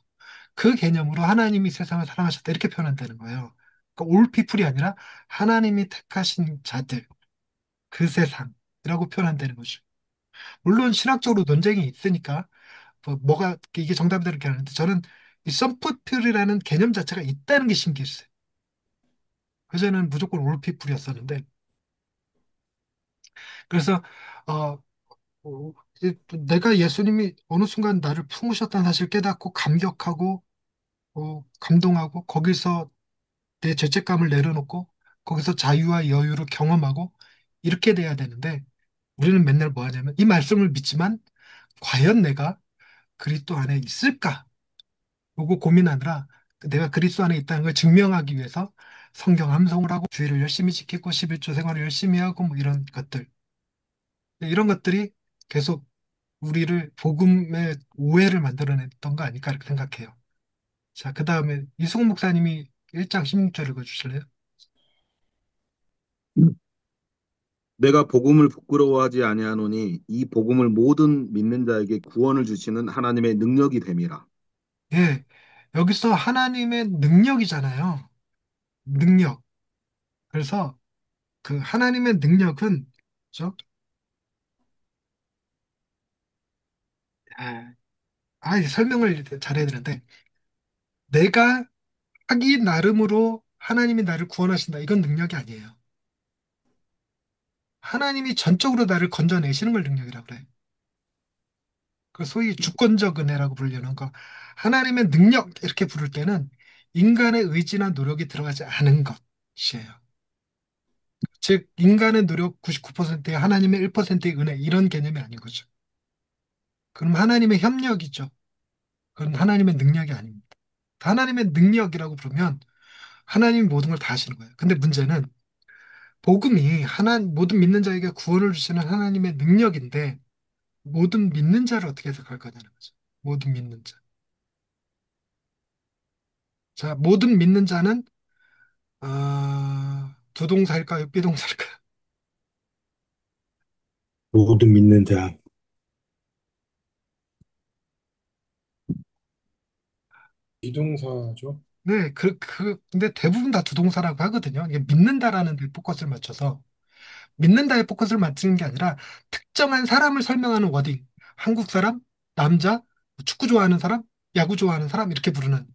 그 개념으로 하나님이 세상을 사랑하셨다 이렇게 표현한다는 거예요. 그러니까 올 피플이 아니라 하나님이 택하신 자들, 그 세상이라고 표현한다는 거죠. 물론 신학적으로 논쟁이 있으니까 뭐가 이게 정답이다 이렇게 하는데 저는 이 썸프트라는 개념 자체가 있다는 게 신기했어요. 그전에는 무조건 올 피플이었었는데 그래서 어, 내가 예수님이 어느 순간 나를 품으셨다는 사실을 깨닫고 감격하고 감동하고 거기서 내 죄책감을 내려놓고 거기서 자유와 여유를 경험하고 이렇게 돼야 되는데 우리는 맨날 뭐 하냐면 이 말씀을 믿지만 과연 내가 그리스도 안에 있을까? 요거 고민하느라 내가 그리스도 안에 있다는 걸 증명하기 위해서 성경 암송을 하고 주의를 열심히 지키고 11조 생활을 열심히 하고 뭐 이런 것들 이런 것들이 계속 우리를 복음의 오해를 만들어냈던 거 아닐까 이렇게 생각해요. 자, 그 다음에 이승훈 목사님이 1장 16절 읽어주실래요? 내가 복음을 부끄러워하지 아니하노니 이 복음을 모든 믿는 자에게 구원을 주시는 하나님의 능력이 됨이라. 예, 여기서 하나님의 능력이잖아요. 능력. 그래서 그 하나님의 능력은 저, 아, 설명을 잘해야 되는데 내가 하기 나름으로 하나님이 나를 구원하신다. 이건 능력이 아니에요. 하나님이 전적으로 나를 건져내시는 걸 능력이라고 그래요. 그 소위 주권적 은혜라고 부르려는 거. 하나님의 능력 이렇게 부를 때는 인간의 의지나 노력이 들어가지 않은 것이에요. 즉 인간의 노력 99%에 하나님의 1%의 은혜 이런 개념이 아닌 거죠. 그럼 하나님의 협력이죠. 그건 하나님의 능력이 아닙니다. 하나님의 능력이라고 부르면 하나님이 모든 걸 다 하시는 거예요. 근데 문제는 복음이 모든 믿는 자에게 구원을 주시는 하나님의 능력인데 모든 믿는 자를 어떻게 해석할 거냐는 거죠. 모든 믿는 자. 자, 모든 믿는 자는 두 동사일까요? 비동사일까요? 모든 믿는 자. 비동사죠. 네, 근데 대부분 다 두 동사라고 하거든요. 이게 믿는다라는 데 포커스를 맞춰서 믿는다에 포커스를 맞추는 게 아니라 특정한 사람을 설명하는 워딩. 한국 사람, 남자, 축구 좋아하는 사람, 야구 좋아하는 사람 이렇게 부르는.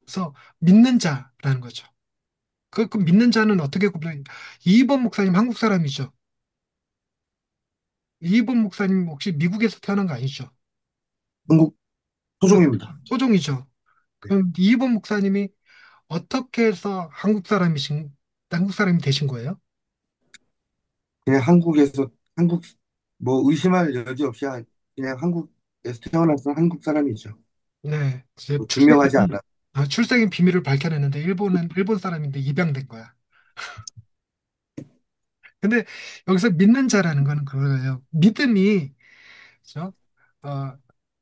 그래서 믿는 자라는 거죠. 그 믿는 자는 어떻게 구분해? 이번 목사님 한국 사람이죠. 이번 목사님 혹시 미국에서 태어난 거 아니죠? 한국 네, 토종입니다. 소종이죠. 그럼 이번 목사님이 어떻게 해서 한국 사람이 되신 거예요? 그냥 한국에서 한국 뭐 의심할 여지 없이 그냥 한국에서 태어나서 한국 사람이죠. 네, 이제 뭐 증명하지 않아. 출생의 비밀을 밝혀냈는데 일본은 일본 사람인데 입양된 거야. 근데 여기서 믿는 자라는 거는 그거예요. 믿음이 그죠? 어,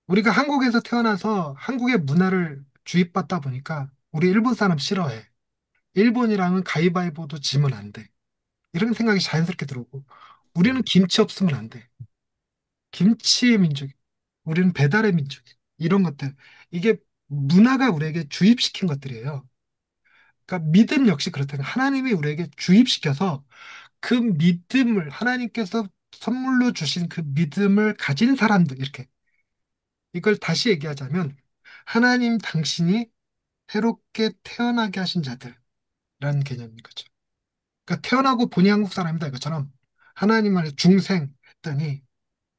우리가 한국에서 태어나서 한국의 문화를 주입받다 보니까 우리 일본 사람 싫어해. 일본이랑은 가위바위보도 지면 안 돼. 이런 생각이 자연스럽게 들어오고 우리는 김치 없으면 안 돼. 김치의 민족, 우리는 배달의 민족. 이런 것들 이게 문화가 우리에게 주입시킨 것들이에요. 그러니까 믿음 역시 그렇다면 하나님이 우리에게 주입시켜서 그 믿음을 하나님께서 선물로 주신 그 믿음을 가진 사람들 이렇게 이걸 다시 얘기하자면 하나님 당신이 새롭게 태어나게 하신 자들이라는 개념인 거죠. 그러니까 태어나고 본이 한국 사람이다 이것처럼 하나님 안에 중생했더니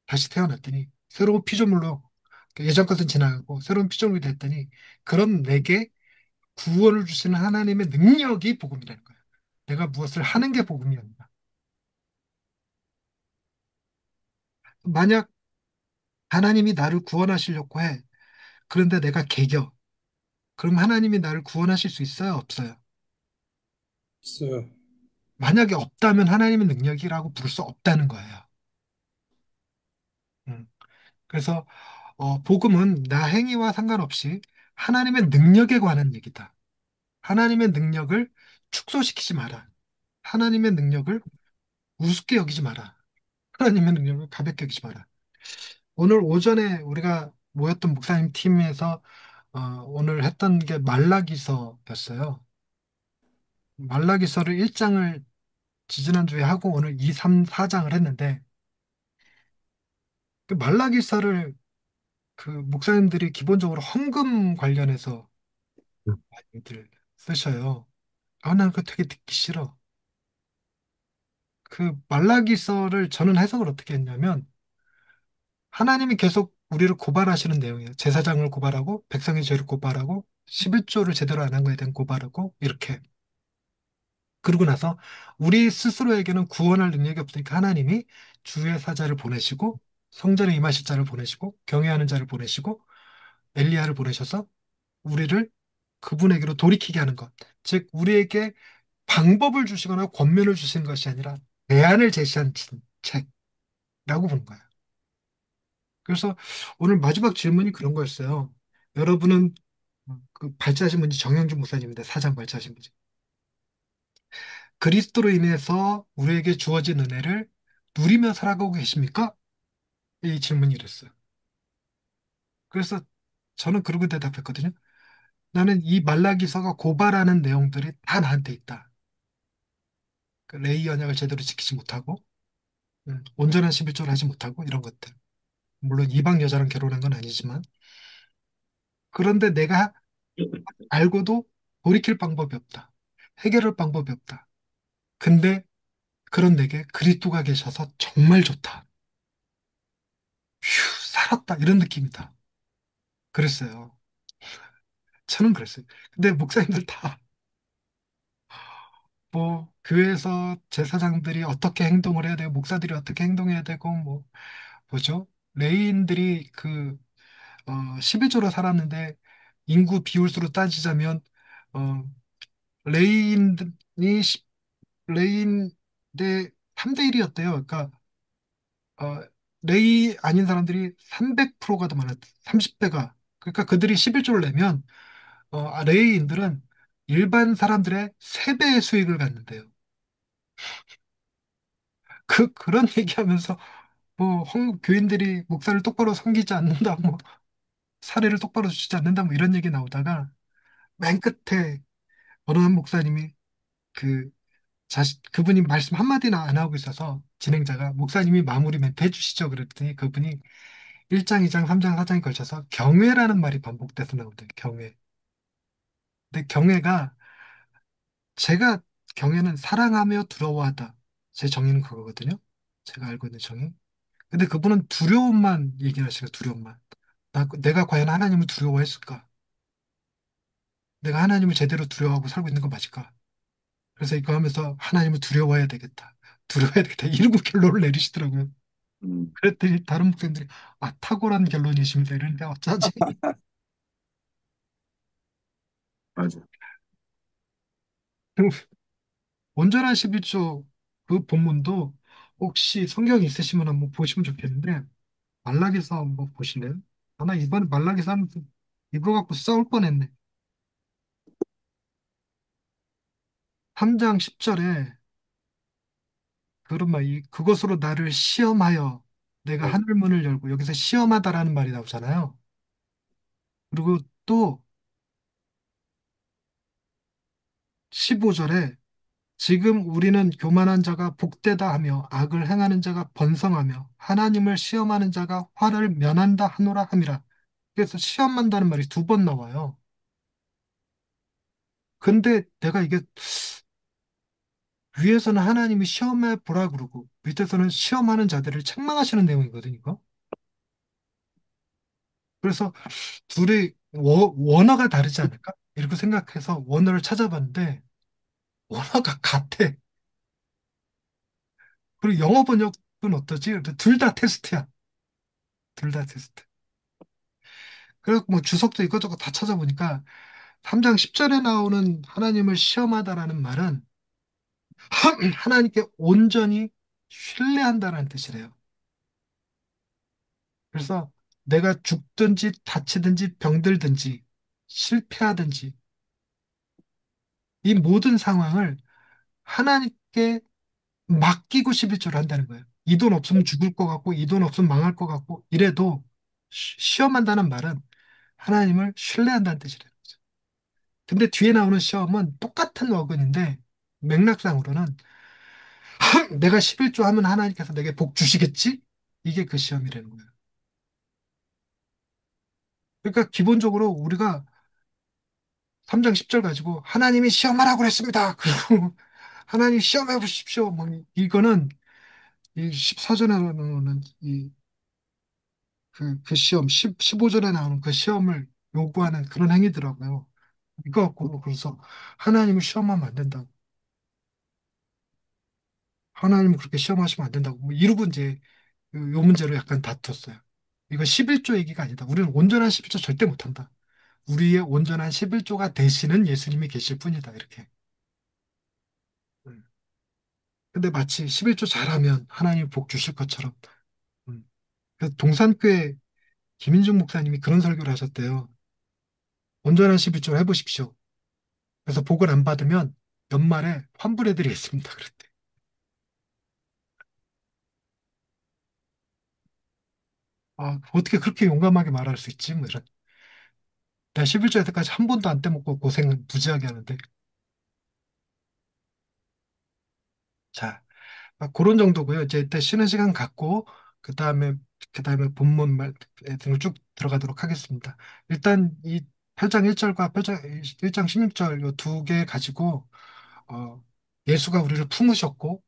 다시 태어났더니 새로운 피조물로 예전 것은 지나가고 새로운 피조물이 됐더니 그런 내게 구원을 주시는 하나님의 능력이 복음이라는 거예요. 내가 무엇을 하는 게 복음이 아니라 만약 하나님이 나를 구원하시려고 해. 그런데 내가 개겨. 그럼 하나님이 나를 구원하실 수 있어요? 없어요? 있어요. 만약에 없다면 하나님의 능력이라고 부를 수 없다는 거예요. 음. 그래서 복음은 나 행위와 상관없이 하나님의 능력에 관한 얘기다. 하나님의 능력을 축소시키지 마라. 하나님의 능력을 우습게 여기지 마라. 하나님의 능력을 가볍게 여기지 마라. 오늘 오전에 우리가 모였던 목사님 팀에서 오늘 했던 게 말라기서였어요. 말라기서를 1장을 지지난주에 하고 오늘 2, 3, 4장을 했는데 그 말라기서를 그 목사님들이 기본적으로 헌금 관련해서 많이들 쓰셔요. 아, 난 그거 되게 듣기 싫어. 그 말라기서를 저는 해석을 어떻게 했냐면 하나님이 계속 우리를 고발하시는 내용이에요. 제사장을 고발하고 백성의 죄를 고발하고 11조를 제대로 안 한 거에 대한 고발하고 이렇게. 그러고 나서 우리 스스로에게는 구원할 능력이 없으니까 하나님이 주의 사자를 보내시고 성전에 임하실 자를 보내시고 경외하는 자를 보내시고 엘리야를 보내셔서 우리를 그분에게로 돌이키게 하는 것. 즉 우리에게 방법을 주시거나 권면을 주시는 것이 아니라 대안을 제시한 책이라고 보는 거예요. 그래서 오늘 마지막 질문이 그런 거였어요. 여러분은 그 발제하신 분이 정영준 목사님인데 사장 발제하신 분이 그리스도로 인해서 우리에게 주어진 은혜를 누리며 살아가고 계십니까? 이 질문이 이랬어요. 그래서 저는 그러고 대답했거든요. 나는 이 말라기서가 고발하는 내용들이 다 나한테 있다. 그 레이 언약을 제대로 지키지 못하고 온전한 11조를 하지 못하고 이런 것들. 물론 이방 여자랑 결혼한 건 아니지만 그런데 내가 알고도 돌이킬 방법이 없다. 해결할 방법이 없다. 근데 그런 내게 그리스도가 계셔서 정말 좋다. 휴, 살았다. 이런 느낌이다. 그랬어요. 저는 그랬어요. 근데 목사님들 다 뭐 교회에서 제사장들이 어떻게 행동을 해야 되고 목사들이 어떻게 행동해야 되고 뭐 뭐죠? 레이인들이 그 11조로 살았는데 인구 비율수로 따지자면 어 레이인이 레이인 대 3대 1이었대요. 그러니까 어, 레이 아닌 사람들이 300%가 더 많았대. 30배가. 그러니까 그들이 11조를 내면 레이인들은 일반 사람들의 3배의 수익을 갖는데요. 그런 얘기하면서 뭐 교인들이 목사를 똑바로 섬기지 않는다, 뭐 사례를 똑바로 주지 않는다, 뭐 이런 얘기 나오다가 맨 끝에 어느 한 목사님이 그 그분이 말씀 한마디나 안 하고 있어서 진행자가 목사님이 마무리 멘트 해주시죠. 그랬더니 그분이 1장, 2장, 3장, 4장에 걸쳐서 경외라는 말이 반복돼서 나오대요. 경외. 근데 경외가 제가 경외는 사랑하며 두려워하다. 제 정의는 그거거든요. 제가 알고 있는 정의. 근데 그분은 두려움만 얘기하시고 두려움만. 내가 과연 하나님을 두려워했을까? 내가 하나님을 제대로 두려워하고 살고 있는 거 맞을까? 그래서 이거 하면서 하나님을 두려워해야 되겠다. 두려워해야 되겠다. 이러고 결론을 내리시더라고요. 음, 그랬더니 다른 목사님들이 탁월한 결론이십니다. 이러는데 어쩌지? 맞아. 온전한 11조 그 본문도 혹시 성경 있으시면 한번 보시면 좋겠는데 말라기서 한번 보실래요? 나 이번에 말라기서 이거 갖고 싸울 뻔했네. 3장 10절에 그런 말이 그것으로 나를 시험하여 내가 네. 하늘문을 열고 여기서 시험하다라는 말이 나오잖아요. 그리고 또 15절에 지금 우리는 교만한 자가 복되다 하며 악을 행하는 자가 번성하며 하나님을 시험하는 자가 화를 면한다 하노라 함이라. 그래서 시험한다는 말이 2번 나와요. 근데 내가 이게 위에서는 하나님이 시험해 보라 그러고 밑에서는 시험하는 자들을 책망하시는 내용이거든요. 이거. 그래서 둘이 원어가 다르지 않을까? 이렇게 생각해서 원어를 찾아봤는데 원어가 같아. 그리고 영어 번역은 어떠지? 둘 다 테스트야. 둘 다 테스트. 그래서 뭐 주석도 이것저것 다 찾아보니까 3장 10절에 나오는 하나님을 시험하다라는 말은 하나님께 온전히 신뢰한다라는 뜻이래요. 그래서 내가 죽든지 다치든지 병들든지 실패하든지 이 모든 상황을 하나님께 맡기고 11조를 한다는 거예요. 이 돈 없으면 죽을 것 같고 이 돈 없으면 망할 것 같고 이래도 시험한다는 말은 하나님을 신뢰한다는 뜻이래요. 근데 뒤에 나오는 시험은 똑같은 어근인데 맥락상으로는 내가 11조 하면 하나님께서 내게 복 주시겠지? 이게 그 시험이라는 거예요. 그러니까 기본적으로 우리가 3장 10절 가지고 하나님이 시험하라고 그랬습니다. 그리고 하나님 시험해 보십시오. 뭐 이거는 이 14절에는 그 시험, 15절에 나오는 그 시험을 요구하는 그런 행위더라고요. 이거 갖고 그래서 하나님을 시험하면 안 된다고. 하나님을 그렇게 시험하시면 안 된다고. 뭐 이러고 이제 요 문제로 약간 다퉜어요. 이거 11조 얘기가 아니다. 우리는 온전한 11조 절대 못한다. 우리의 온전한 11조가 되시는 예수님이 계실 뿐이다. 이렇게. 음. 근데 마치 11조 잘하면 하나님 복 주실 것처럼. 음. 그래서 동산교회 김인중 목사님이 그런 설교를 하셨대요. 온전한 11조 해보십시오. 그래서 복을 안 받으면 연말에 환불해드리겠습니다. 그랬대. 아, 어떻게 그렇게 용감하게 말할 수 있지? 뭐 이런. 내가 11조 할 때까지 한 번도 안 떼먹고 고생 무지하게 하는데. 자, 그런 정도고요. 이제 이때 쉬는 시간 갖고 그다음에 본문 말 등을 쭉 들어가도록 하겠습니다. 일단 이 8장 1절과 8장 1장 16절 요 두 개 가지고 어, 예수가 우리를 품으셨고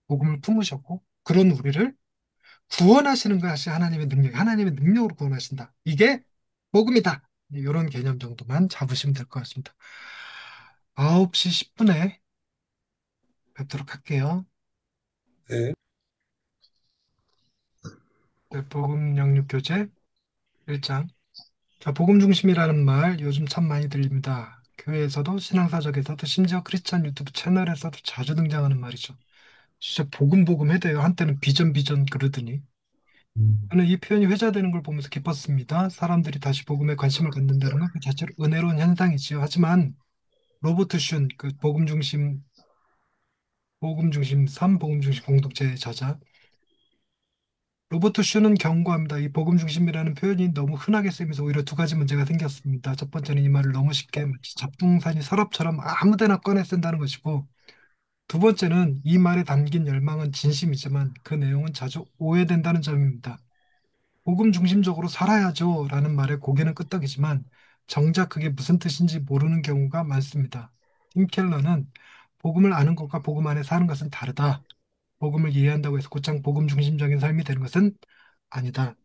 복음을 품으셨고 그런 우리를 구원하시는 것이 하나님의 능력으로 구원하신다. 이게 복음이다. 이런 개념 정도만 잡으시면 될 것 같습니다. 9시 10분에 뵙도록 할게요. 네. 네, 복음 영육 교재 1장. 자, 복음 중심이라는 말 요즘 참 많이 들립니다. 교회에서도 신앙사적에서도 심지어 크리스찬 유튜브 채널에서도 자주 등장하는 말이죠. 진짜 복음 해대요. 한때는 비전 그러더니. 저는 이 표현이 회자되는 걸 보면서 기뻤습니다. 사람들이 다시 복음에 관심을 갖는다는 건 그 자체로 은혜로운 현상이지요. 하지만 로버트 슌, 그 복음 중심 3, 복음 중심 공동체의 저자 로버트 슈는 경고합니다. 이 복음 중심이라는 표현이 너무 흔하게 쓰이면서 오히려 두 가지 문제가 생겼습니다. 첫 번째는 이 말을 너무 쉽게 마치 잡동사니 서랍처럼 아무데나 꺼내 쓴다는 것이고, 두 번째는 이 말에 담긴 열망은 진심이지만 그 내용은 자주 오해된다는 점입니다. 복음 중심적으로 살아야죠 라는 말에 고개는 끄덕이지만 정작 그게 무슨 뜻인지 모르는 경우가 많습니다. 팀 켈러는 복음을 아는 것과 복음 안에 사는 것은 다르다. 복음을 이해한다고 해서 곧장 복음 중심적인 삶이 되는 것은 아니다.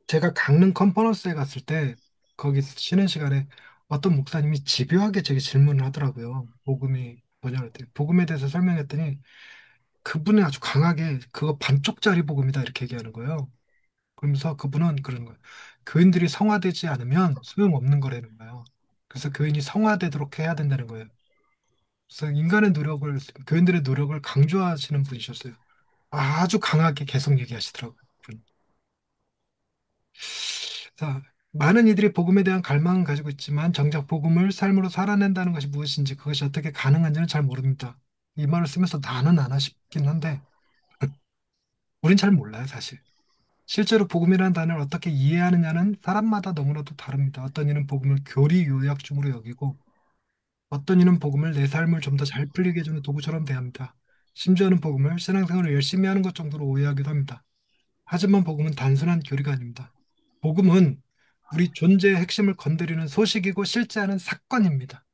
제가 강릉 컨퍼런스에 갔을 때 거기 쉬는 시간에 어떤 목사님이 집요하게 제게 질문을 하더라고요. 복음이 뭐냐고 했더니 복음에 대해서 설명했더니 그분이 아주 강하게 그거 반쪽짜리 복음이다 이렇게 얘기하는 거예요. 그러면서 그분은 그러는 거예요. 교인들이 성화되지 않으면 소용없는 거라는 거예요. 그래서 교인이 성화되도록 해야 된다는 거예요. 그래서 교인들의 노력을 강조하시는 분이셨어요. 아주 강하게 계속 얘기하시더라고요. 자, 많은 이들이 복음에 대한 갈망은 가지고 있지만 정작 복음을 삶으로 살아낸다는 것이 무엇인지 그것이 어떻게 가능한지는 잘 모릅니다. 이 말을 쓰면서 나는 아나 싶긴 한데 우린 잘 몰라요, 사실. 실제로 복음이라는 단어를 어떻게 이해하느냐는 사람마다 너무나도 다릅니다. 어떤 이는 복음을 교리 요약 중으로 여기고 어떤 이는 복음을 내 삶을 좀 더 잘 풀리게 해주는 도구처럼 대합니다. 심지어는 복음을 신앙생활을 열심히 하는 것 정도로 오해하기도 합니다. 하지만 복음은 단순한 교리가 아닙니다. 복음은 우리 존재의 핵심을 건드리는 소식이고 실제하는 사건입니다.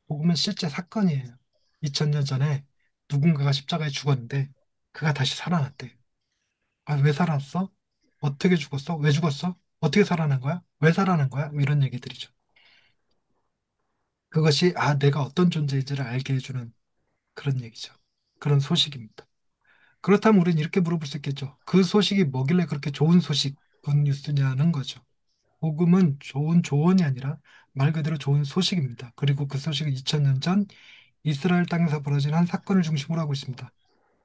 복음은 실제 사건이에요. 2000년 전에 누군가가 십자가에 죽었는데 그가 다시 살아났대. 아, 왜 살아났어? 어떻게 죽었어? 왜 죽었어? 어떻게 살아난 거야? 왜 살아난 거야? 뭐 이런 얘기들이죠. 그것이 내가 어떤 존재인지를 알게 해주는 그런 얘기죠. 그런 소식입니다. 그렇다면 우리는 이렇게 물어볼 수 있겠죠. 그 소식이 뭐길래 그렇게 좋은 소식, 굿뉴스냐는 거죠. 복음은 좋은 조언이 아니라 말 그대로 좋은 소식입니다. 그리고 그 소식은 2000년 전 이스라엘 땅에서 벌어진 한 사건을 중심으로 하고 있습니다.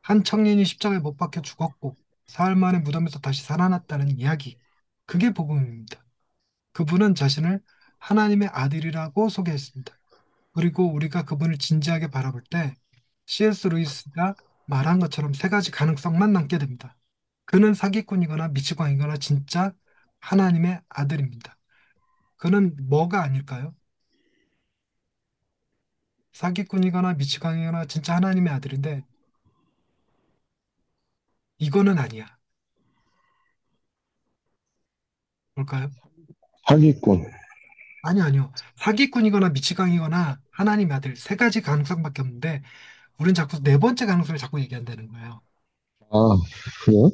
한 청년이 십자가에 못 박혀 죽었고 사흘 만에 무덤에서 다시 살아났다는 이야기. 그게 복음입니다. 그분은 자신을 하나님의 아들이라고 소개했습니다. 그리고 우리가 그분을 진지하게 바라볼 때 C.S. 루이스가 말한 것처럼 세 가지 가능성만 남게 됩니다. 그는 사기꾼이거나 미치광이거나 진짜 하나님의 아들입니다. 그는 뭐가 아닐까요? 사기꾼이거나 미치광이거나 진짜 하나님의 아들인데 이거는 아니야. 뭘까요? 사기꾼. 아니요. 사기꾼이거나 미치광이거나 하나님의 아들 세 가지 가능성밖에 없는데 우린 자꾸 네 번째 가능성을 자꾸 얘기한다는 거예요. 아, 그래요?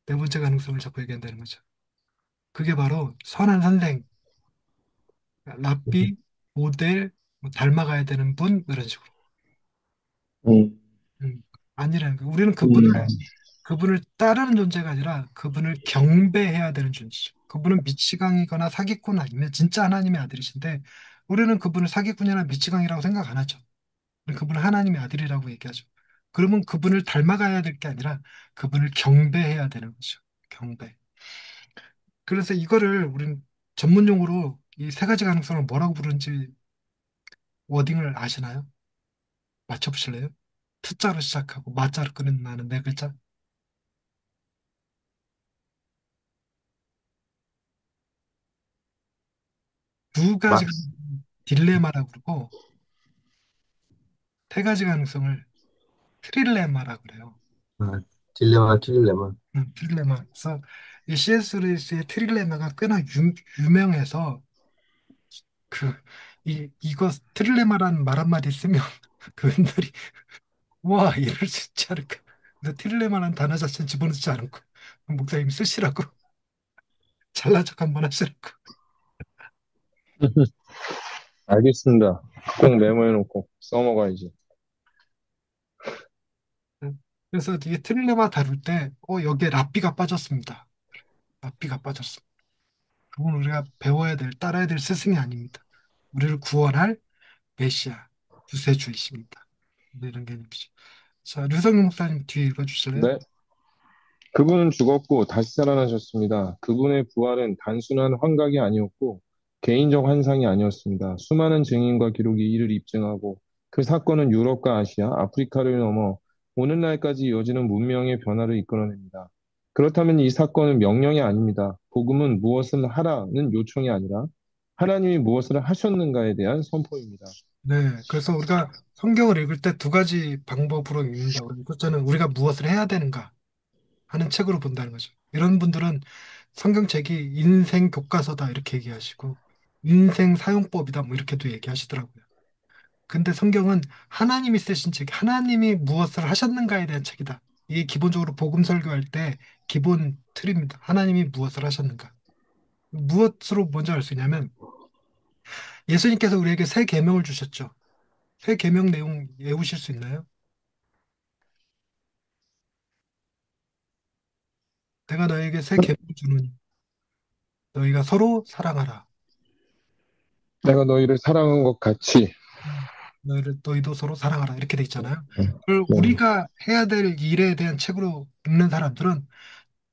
네 번째 가능성을 자꾸 얘기한다는 거죠. 그게 바로 선한 선생, 랍비, 모델, 뭐 닮아가야 되는 분 이런 식으로. 음, 아니라는 거예요. 우리는 음, 그분을 따르는 존재가 아니라 그분을 경배해야 되는 존재죠. 그분은 미치광이거나 사기꾼 아니면 진짜 하나님의 아들이신데 우리는 그분을 사기꾼이나 미치광이라고 생각 안 하죠. 우리는 그분을 하나님의 아들이라고 얘기하죠. 그러면 그분을 닮아가야 될 게 아니라 그분을 경배해야 되는 거죠. 경배. 그래서 이거를 우리는 전문 용어로 이 세 가지 가능성을 뭐라고 부르는지 워딩을 아시나요? 맞춰보실래요? 투자로 시작하고 마자로 끝나는 네 글자. 두 마, 가지가 딜레마라고 그러고 세 가지 가능성을 트릴레마라고 그래요. 아, 딜레마, 틸레마. 트릴레마. 그래서 이 C.S. 루이스의 트릴레마가 꽤나 유명해서 그 이거 트릴레마라는 말 한마디 쓰면 그분들이 와 이럴 수 있지 않을까. 그래서 트릴레마라는 단어 자체는 집어넣지 않고 목사님 쓰시라고 잘난 척 한번 하시라고. 알겠습니다. 꼭 메모해놓고 써먹어야지. 그래서 이게 트릴레마 다룰 때 여기에 랍비가 빠졌습니다. 랍비가 빠졌어. 그건 우리가 배워야 될, 따라야 될 스승이 아닙니다. 우리를 구원할 메시아, 구세주이십니다. 네, 이런 개념이죠. 자, 류성룡 목사님 뒤에 읽어주실래요? 네. 그분은 죽었고 다시 살아나셨습니다. 그분의 부활은 단순한 환각이 아니었고 개인적 환상이 아니었습니다. 수많은 증인과 기록이 이를 입증하고 그 사건은 유럽과 아시아, 아프리카를 넘어 오늘날까지 이어지는 문명의 변화를 이끌어냅니다. 그렇다면 이 사건은 명령이 아닙니다. 복음은 무엇을 하라는 요청이 아니라 하나님이 무엇을 하셨는가에 대한 선포입니다. 네, 그래서 우리가 성경을 읽을 때 두 가지 방법으로 읽는다. 그러면 첫째는 우리가 무엇을 해야 되는가 하는 책으로 본다는 거죠. 이런 분들은 성경책이 인생 교과서다 이렇게 얘기하시고 인생 사용법이다 뭐 이렇게도 얘기하시더라고요. 근데 성경은 하나님이 쓰신 책, 하나님이 무엇을 하셨는가에 대한 책이다. 이게 기본적으로 복음 설교할 때 기본 틀입니다. 하나님이 무엇을 하셨는가. 무엇으로 먼저 알 수 있냐면 예수님께서 우리에게 새 계명을 주셨죠. 새 계명 내용 외우실 수 있나요? 내가 너에게 새 계명을 주노니 너희가 서로 사랑하라. 내가 너희를 사랑한 것 같이. 너희도 서로 사랑하라. 이렇게 돼 있잖아요. 네. 그걸 네. 우리가 해야 될 일에 대한 책으로 읽는 사람들은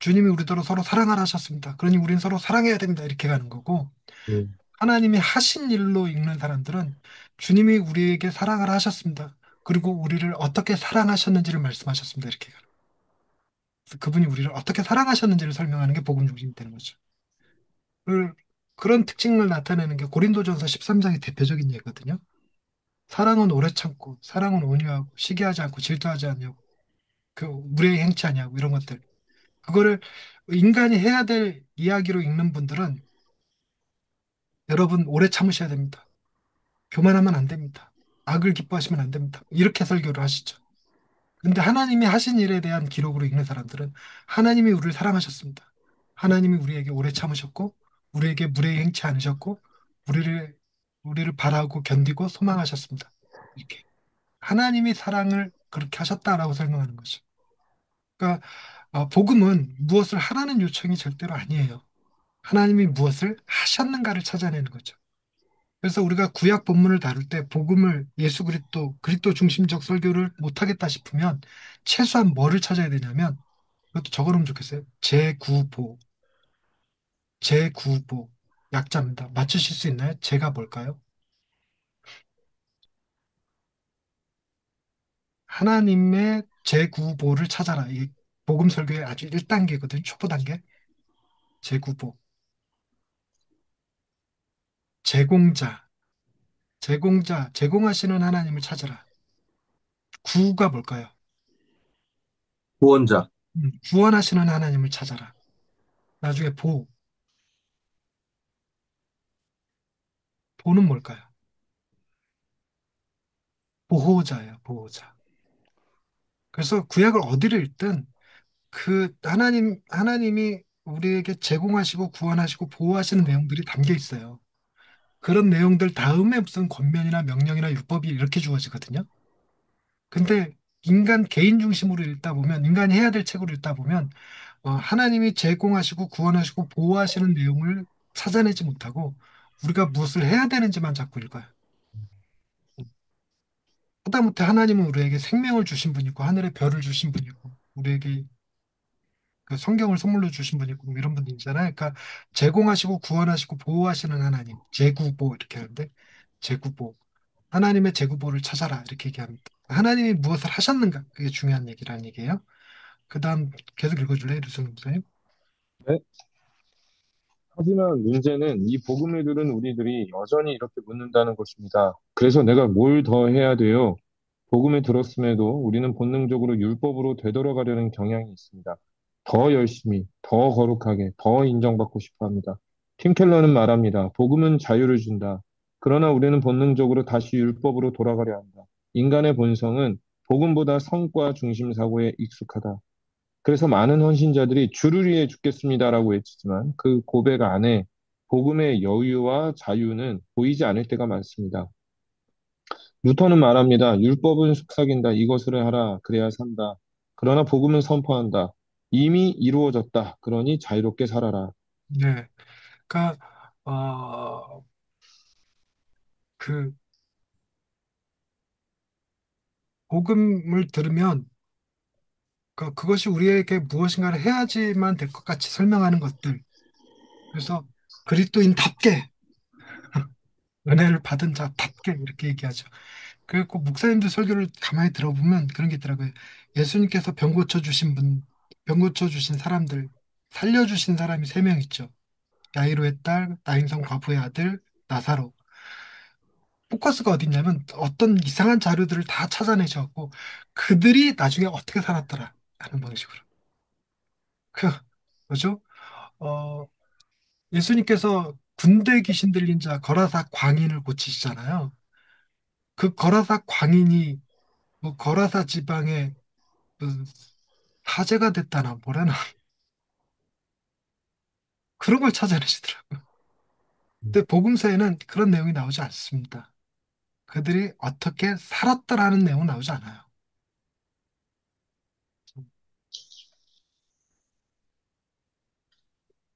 주님이 우리더러 서로 사랑하라 하셨습니다. 그러니 우리는 서로 사랑해야 됩니다. 이렇게 가는 거고 음, 하나님이 하신 일로 읽는 사람들은 주님이 우리에게 사랑을 하셨습니다. 그리고 우리를 어떻게 사랑하셨는지를 말씀하셨습니다. 이렇게 가는 거예요. 그분이 우리를 어떻게 사랑하셨는지를 설명하는 게 복음 중심이 되는 거죠. 그- 그런 특징을 나타내는 게 고린도전서 13장의 대표적인 예거든요. 사랑은 오래 참고, 사랑은 온유하고, 시기하지 않고, 질투하지 않냐고, 무례히 행치 않냐고, 이런 것들. 그거를 인간이 해야 될 이야기로 읽는 분들은 여러분 오래 참으셔야 됩니다. 교만하면 안 됩니다. 악을 기뻐하시면 안 됩니다. 이렇게 설교를 하시죠. 근데 하나님이 하신 일에 대한 기록으로 읽는 사람들은 하나님이 우리를 사랑하셨습니다. 하나님이 우리에게 오래 참으셨고, 우리에게 무례히 행치 않으셨고, 우리를, 우리를 바라고 견디고 소망하셨습니다. 이렇게. 하나님이 사랑을 그렇게 하셨다라고 설명하는 거죠. 그러니까, 복음은 무엇을 하라는 요청이 절대로 아니에요. 하나님이 무엇을 하셨는가를 찾아내는 거죠. 그래서 우리가 구약 본문을 다룰 때 복음을 예수 그리스도 중심적 설교를 못하겠다 싶으면 최소한 뭐를 찾아야 되냐면 이것도 적어놓으면 좋겠어요. 제구보 약자입니다. 맞추실 수 있나요? 제가 뭘까요? 하나님의 제구보를 찾아라. 이게 복음 설교의 아주 1단계거든, 초보 단계. 제구복, 제공자, 제공하시는 하나님을 찾으라. 구가 뭘까요? 구원자, 구원하시는 하나님을 찾아라. 나중에 보는 뭘까요? 보호자예요, 보호자. 그래서 구약을 어디를 읽든 하나님이 우리에게 제공하시고 구원하시고 보호하시는 내용들이 담겨 있어요. 그런 내용들 다음에 무슨 권면이나 명령이나 율법이 이렇게 주어지거든요. 근데 인간 개인 중심으로 읽다 보면, 인간이 해야 될 책으로 읽다 보면, 하나님이 제공하시고 구원하시고 보호하시는 내용을 찾아내지 못하고 우리가 무엇을 해야 되는지만 자꾸 읽어요. 하다못해 하나님은 우리에게 생명을 주신 분이고 하늘의 별을 주신 분이고 우리에게 그 성경을 선물로 주신 분이고 뭐 이런 분이잖아요. 그러니까 제공하시고 구원하시고 보호하시는 하나님, 제구보 이렇게 하는데 제구보, 하나님의 제구보를 찾아라 이렇게 얘기합니다. 하나님이 무엇을 하셨는가 그게 중요한 얘기라는 얘기예요. 그다음 계속 읽어줄래요, 류승 목사님? 네. 하지만 문제는 이 복음을 들은 우리들이 여전히 이렇게 묻는다는 것입니다. 그래서 내가 뭘 더 해야 돼요? 복음을 들었음에도 우리는 본능적으로 율법으로 되돌아가려는 경향이 있습니다. 더 열심히, 더 거룩하게, 더 인정받고 싶어 합니다. 팀 켈러는 말합니다. 복음은 자유를 준다. 그러나 우리는 본능적으로 다시 율법으로 돌아가려 한다. 인간의 본성은 복음보다 성과 중심 사고에 익숙하다. 그래서 많은 헌신자들이 주를 위해 죽겠습니다라고 외치지만 그 고백 안에 복음의 여유와 자유는 보이지 않을 때가 많습니다. 루터는 말합니다. 율법은 속삭인다. 이것을 하라. 그래야 산다. 그러나 복음은 선포한다. 이미 이루어졌다. 그러니 자유롭게 살아라. 네, 그러니까 그 복음을 들으면 그것이 우리에게 무엇인가를 해야지만 될 것 같이 설명하는 것들. 그래서 그리스도인답게 은혜를 받은 자답게 이렇게 얘기하죠. 그리고 목사님들 설교를 가만히 들어보면 그런 게 있더라고요. 예수님께서 병 고쳐 주신 사람들, 살려주신 사람이 세 명 있죠. 야이로의 딸, 나인성 과부의 아들, 나사로. 포커스가 어딨냐면 어떤 이상한 자료들을 다 찾아내셔갖고 그들이 나중에 어떻게 살았더라 하는 방식으로. 그 뭐죠? 어, 예수님께서 군대 귀신 들린 자 거라사 광인을 고치시잖아요. 그 거라사 광인이 뭐 거라사 지방의 그 사제가 됐다나 뭐라나 그런 걸 찾아내시더라고요. 근데 복음서에는 그런 내용이 나오지 않습니다. 그들이 어떻게 살았더라는 내용은 나오지 않아요.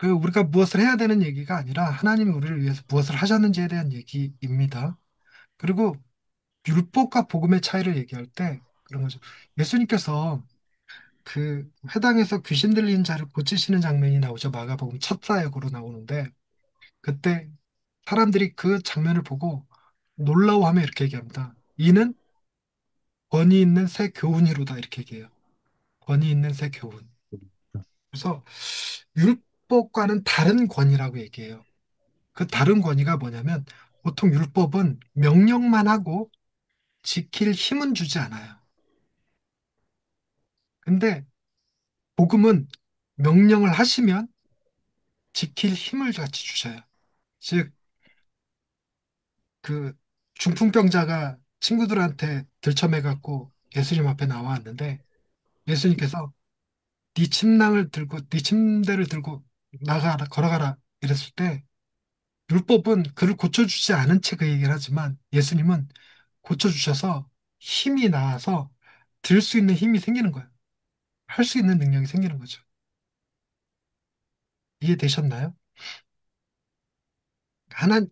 우리가 무엇을 해야 되는 얘기가 아니라 하나님이 우리를 위해서 무엇을 하셨는지에 대한 얘기입니다. 그리고 율법과 복음의 차이를 얘기할 때 그런 거죠. 예수님께서 그 회당에서 귀신 들린 자를 고치시는 장면이 나오죠. 마가복음 첫 사역으로 나오는데 그때 사람들이 그 장면을 보고 놀라워하며 이렇게 얘기합니다. 이는 권위 있는 새 교훈이로다 이렇게 얘기해요. 권위 있는 새 교훈. 그래서 율법과는 다른 권위라고 얘기해요. 그 다른 권위가 뭐냐면 보통 율법은 명령만 하고 지킬 힘은 주지 않아요. 근데 복음은 명령을 하시면 지킬 힘을 같이 주셔요. 즉, 그 중풍병자가 친구들한테 들쳐매갖고 예수님 앞에 나왔는데 예수님께서 네 침대를 들고 나가라, 걸어가라 이랬을 때 율법은 그를 고쳐주지 않은 채 그 얘기를 하지만 예수님은 고쳐주셔서 힘이 나와서 들 수 있는 힘이 생기는 거예요. 할 수 있는 능력이 생기는 거죠. 이해되셨나요?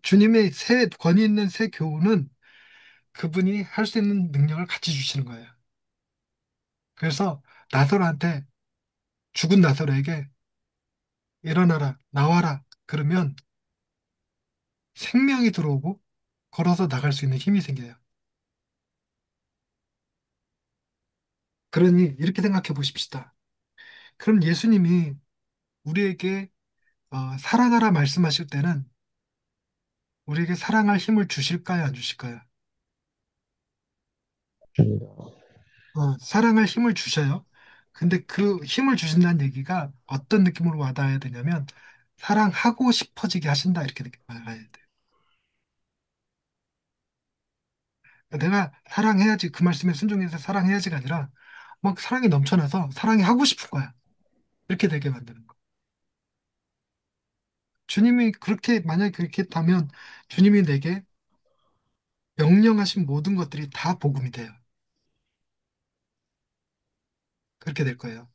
주님의 권위 있는 새 교훈은 그분이 할 수 있는 능력을 같이 주시는 거예요. 그래서 나사로한테 죽은 나사로에게 일어나라, 나와라. 그러면 생명이 들어오고 걸어서 나갈 수 있는 힘이 생겨요. 그러니 이렇게 생각해 보십시다. 그럼 예수님이 우리에게 사랑하라 말씀하실 때는 우리에게 사랑할 힘을 주실까요, 안 주실까요? 사랑할 힘을 주셔요. 근데 그 힘을 주신다는 얘기가 어떤 느낌으로 와닿아야 되냐면 사랑하고 싶어지게 하신다 이렇게 말해야 돼요. 내가 사랑해야지 그 말씀에 순종해서 사랑해야지가 아니라 막 사랑이 넘쳐나서 사랑이 하고 싶은 거야. 이렇게 되게 만드는 거. 주님이 그렇게 만약에 그렇게 했다면 주님이 내게 명령하신 모든 것들이 다 복음이 돼요. 그렇게 될 거예요.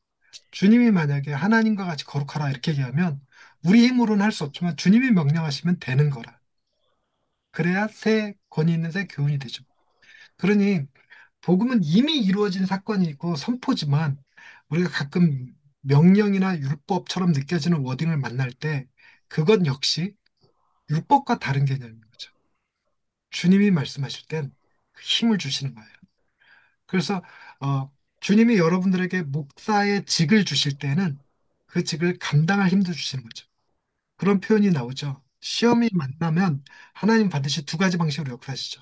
주님이 만약에 하나님과 같이 거룩하라 이렇게 얘기하면 우리 힘으로는 할 수 없지만 주님이 명령하시면 되는 거라. 그래야 새 권위 있는 새 교훈이 되죠. 그러니 복음은 이미 이루어진 사건이고 선포지만 우리가 가끔 명령이나 율법처럼 느껴지는 워딩을 만날 때 그건 역시 율법과 다른 개념인 거죠. 주님이 말씀하실 땐 힘을 주시는 거예요. 그래서 주님이 여러분들에게 목사의 직을 주실 때는 그 직을 감당할 힘도 주시는 거죠. 그런 표현이 나오죠. 시험이 만나면 하나님 반드시 두 가지 방식으로 역사하시죠.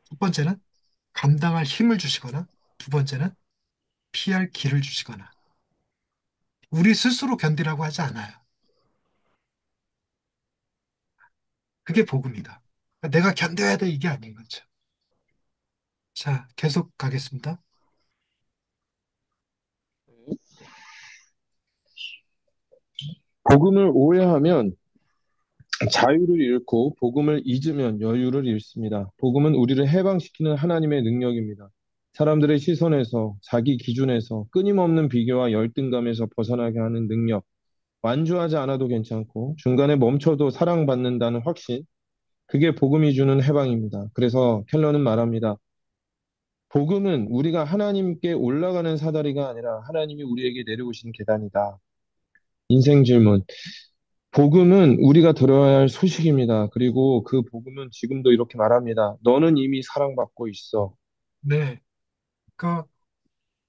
첫 번째는 감당할 힘을 주시거나 두 번째는 피할 길을 주시거나 우리 스스로 견디라고 하지 않아요. 그게 복음이다. 내가 견뎌야 돼 이게 아닌 거죠. 자, 계속 가겠습니다. 복음을 오해하면 자유를 잃고 복음을 잊으면 여유를 잃습니다. 복음은 우리를 해방시키는 하나님의 능력입니다. 사람들의 시선에서, 자기 기준에서, 끊임없는 비교와 열등감에서 벗어나게 하는 능력. 완주하지 않아도 괜찮고 중간에 멈춰도 사랑받는다는 확신. 그게 복음이 주는 해방입니다. 그래서 켈러는 말합니다. 복음은 우리가 하나님께 올라가는 사다리가 아니라 하나님이 우리에게 내려오신 계단이다. 인생 질문. 복음은 우리가 들어야 할 소식입니다. 그리고 그 복음은 지금도 이렇게 말합니다. 너는 이미 사랑받고 있어. 네. 그러니까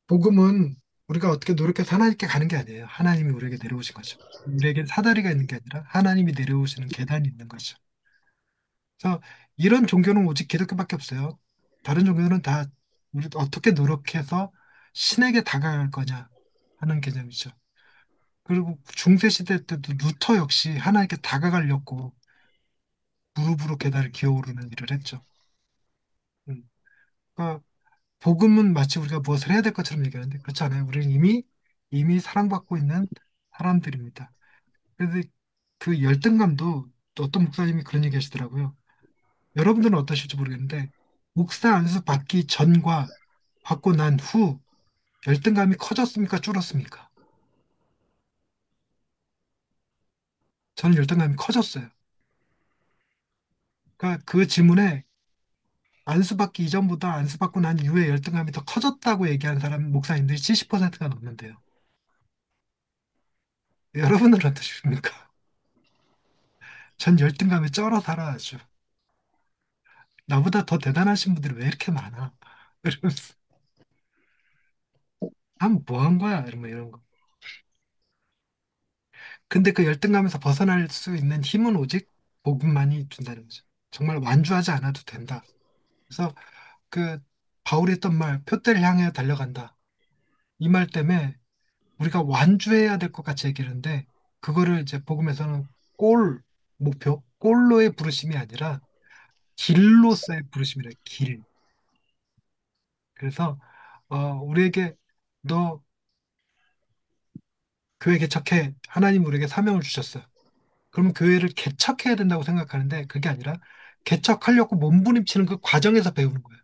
복음은 우리가 어떻게 노력해서 하나님께 가는 게 아니에요. 하나님이 우리에게 내려오신 거죠. 우리에게 사다리가 있는 게 아니라 하나님이 내려오시는 계단이 있는 거죠. 그래서 이런 종교는 오직 기독교밖에 없어요. 다른 종교는 다 우리 어떻게 노력해서 신에게 다가갈 거냐 하는 개념이죠. 그리고 중세 시대 때도 루터 역시 하나님께 다가가려고 무릎으로 계단을 기어오르는 일을 했죠. 음. 그러니까 복음은 마치 우리가 무엇을 해야 될 것처럼 얘기하는데 그렇지 않아요. 우리는 이미 사랑받고 있는 사람들입니다. 그래서 그 열등감도 또 어떤 목사님이 그런 얘기 하시더라고요. 여러분들은 어떠실지 모르겠는데 목사 안수 받기 전과 받고 난 후 열등감이 커졌습니까? 줄었습니까? 저는 열등감이 커졌어요. 그러니까 그 질문에 안수받기 이전보다 안수받고 난 이후에 열등감이 더 커졌다고 얘기하는 사람 목사님들이 70%가 넘는데요. 여러분은 어떠십니까? 전 열등감에 쩔어 살아야죠. 나보다 더 대단하신 분들이 왜 이렇게 많아? 이러면서 난뭐 한 거야? 이러면 이런 거. 근데 그 열등감에서 벗어날 수 있는 힘은 오직 복음만이 준다는 거죠. 정말 완주하지 않아도 된다. 그래서 그 바울이 했던 말, 표대를 향해 달려간다. 이 말 때문에 우리가 완주해야 될 것 같이 얘기하는데 그거를 이제 복음에서는 목표, 골로의 부르심이 아니라 길로서의 부르심이래, 길. 그래서 우리에게 너 교회 개척해. 하나님 우리에게 사명을 주셨어요. 그러면 교회를 개척해야 된다고 생각하는데 그게 아니라 개척하려고 몸부림치는 그 과정에서 배우는 거예요.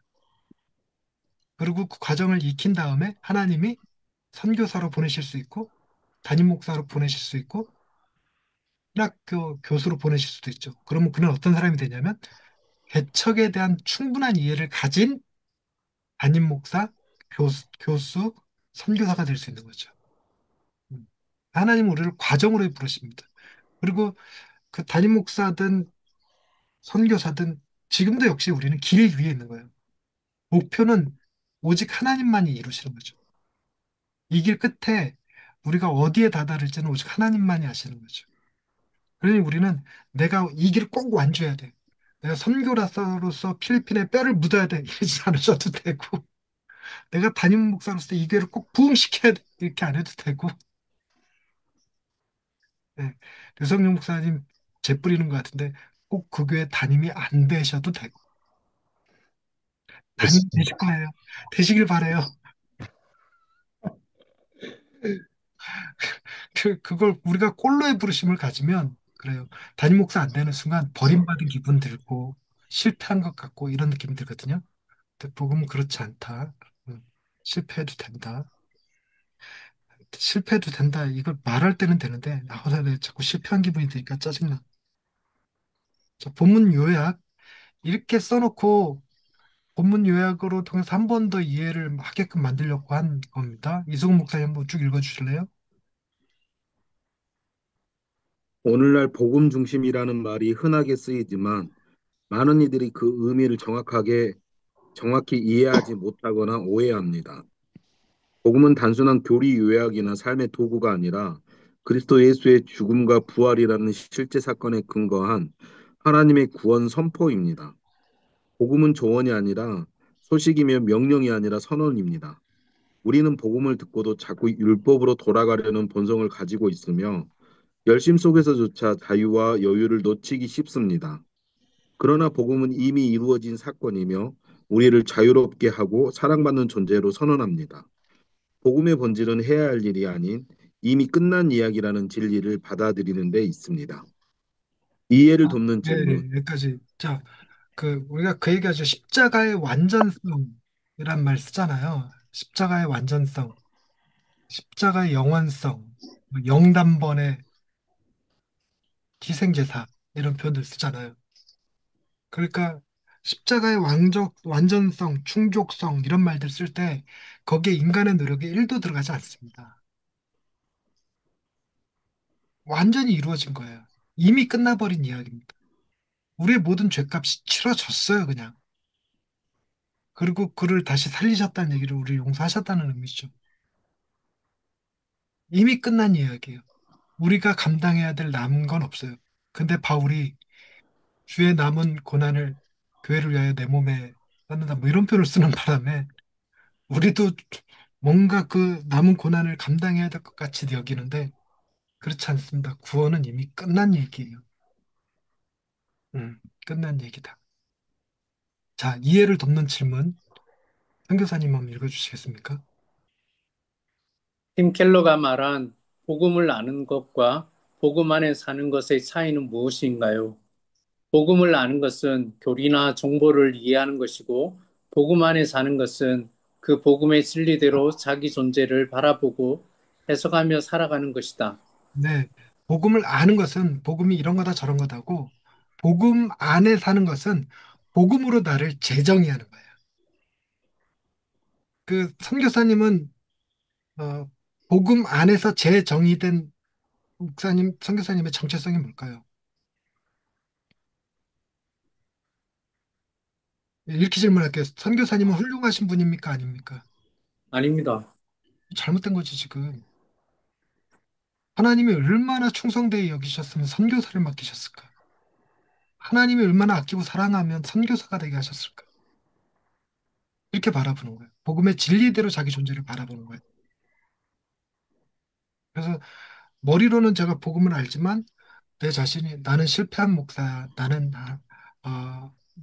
그리고 그 과정을 익힌 다음에 하나님이 선교사로 보내실 수 있고 담임 목사로 보내실 수 있고 신학교 교수로 보내실 수도 있죠. 그러면 그는 어떤 사람이 되냐면 개척에 대한 충분한 이해를 가진 담임 목사, 교수, 선교사가 될 수 있는 거죠. 음. 하나님은 우리를 과정으로 부르십니다. 그리고 그 담임 목사든 선교사든 지금도 역시 우리는 길 위에 있는 거예요. 목표는 오직 하나님만이 이루시는 거죠. 이 길 끝에 우리가 어디에 다다를지는 오직 하나님만이 아시는 거죠. 그러니 우리는 내가 이 길을 꼭 완주해야 돼. 내가 선교사로서 필리핀에 뼈를 묻어야 돼. 이러지 않으셔도 되고, 내가 담임 목사로서 이 교회를 꼭 부흥시켜야 돼. 이렇게 안 해도 되고, 네. 류성룡 목사님 재뿌리는 것 같은데, 꼭 그 교회 담임이 안 되셔도 되고, 담임 되실 거예요. 되시길 바래요. 그걸 우리가 꼴로의 부르심을 가지면, 그래요. 담임 목사 안 되는 순간 버림받은 기분 들고, 실패한 것 같고, 이런 느낌 들거든요. 근데 복음은 그렇지 않다. 음, 실패해도 된다. 실패해도 된다. 이걸 말할 때는 되는데, 나 자꾸 실패한 기분이 드니까 짜증나. 자, 본문 요약. 이렇게 써놓고, 본문 요약으로 통해서 한 번 더 이해를 하게끔 만들려고 한 겁니다. 이승훈 목사님 한번 쭉 읽어주실래요? 오늘날 복음 중심이라는 말이 흔하게 쓰이지만 많은 이들이 그 의미를 정확히 이해하지 못하거나 오해합니다. 복음은 단순한 교리 요약이나 삶의 도구가 아니라 그리스도 예수의 죽음과 부활이라는 실제 사건에 근거한 하나님의 구원 선포입니다. 복음은 조언이 아니라 소식이며 명령이 아니라 선언입니다. 우리는 복음을 듣고도 자꾸 율법으로 돌아가려는 본성을 가지고 있으며 열심 속에서조차 자유와 여유를 놓치기 쉽습니다. 그러나 복음은 이미 이루어진 사건이며 우리를 자유롭게 하고 사랑받는 존재로 선언합니다. 복음의 본질은 해야 할 일이 아닌 이미 끝난 이야기라는 진리를 받아들이는 데 있습니다. 이해를 돕는 네, 네, 질문. 여기까지. 자, 우리가 그 얘기하죠. 십자가의 완전성이란 말 쓰잖아요. 십자가의 완전성, 십자가의 영원성, 뭐 영단번의 희생제사, 이런 표현들 쓰잖아요. 그러니까 십자가의 완전성, 충족성, 이런 말들 쓸 때 거기에 인간의 노력이 1도 들어가지 않습니다. 완전히 이루어진 거예요. 이미 끝나버린 이야기입니다. 우리의 모든 죄값이 치러졌어요, 그냥. 그리고 그를 다시 살리셨다는 얘기를 우리 용서하셨다는 의미죠. 이미 끝난 이야기예요. 우리가 감당해야 될 남은 건 없어요. 근데 바울이 주의 남은 고난을 교회를 위하여 내 몸에 받는다, 뭐 이런 표현을 쓰는 바람에 우리도 뭔가 그 남은 고난을 감당해야 될 것 같이 여기는데 그렇지 않습니다. 구원은 이미 끝난 얘기예요. 끝난 얘기다. 자, 이해를 돕는 질문. 선교사님 한번 읽어주시겠습니까? 팀 켈러가 말한 복음을 아는 것과 복음 안에 사는 것의 차이는 무엇인가요? 복음을 아는 것은 교리나 정보를 이해하는 것이고, 복음 안에 사는 것은 그 복음의 진리대로 자기 존재를 바라보고 해석하며 살아가는 것이다. 네. 복음을 아는 것은 복음이 이런 거다 저런 거다고 복음 안에 사는 것은 복음으로 나를 재정의하는 거예요. 그 선교사님은 어, 복음 안에서 재정의된 목사님, 선교사님의 정체성이 뭘까요? 예, 이렇게 질문할게요. 선교사님은 훌륭하신 분입니까? 아닙니까? 아닙니다. 잘못된 거지, 지금. 하나님이 얼마나 충성되게 여기셨으면 선교사를 맡기셨을까? 하나님이 얼마나 아끼고 사랑하면 선교사가 되게 하셨을까? 이렇게 바라보는 거예요. 복음의 진리대로 자기 존재를 바라보는 거예요. 그래서 머리로는 제가 복음을 알지만 내 자신이 나는 실패한 목사야, 나는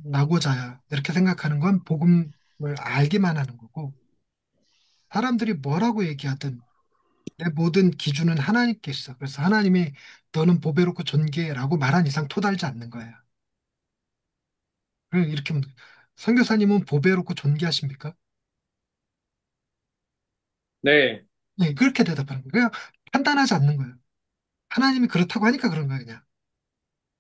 나고자야 이렇게 생각하는 건 복음을 알기만 하는 거고 사람들이 뭐라고 얘기하든 내 모든 기준은 하나님께 있어. 그래서 하나님이 너는 보배롭고 존귀해라고 말한 이상 토달지 않는 거예요. 그럼 이렇게 선교사님은 보배롭고 존귀하십니까? 네, 네, 그렇게 대답하는 거예요. 그냥 판단하지 않는 거예요. 하나님이 그렇다고 하니까 그런 거예요, 그냥.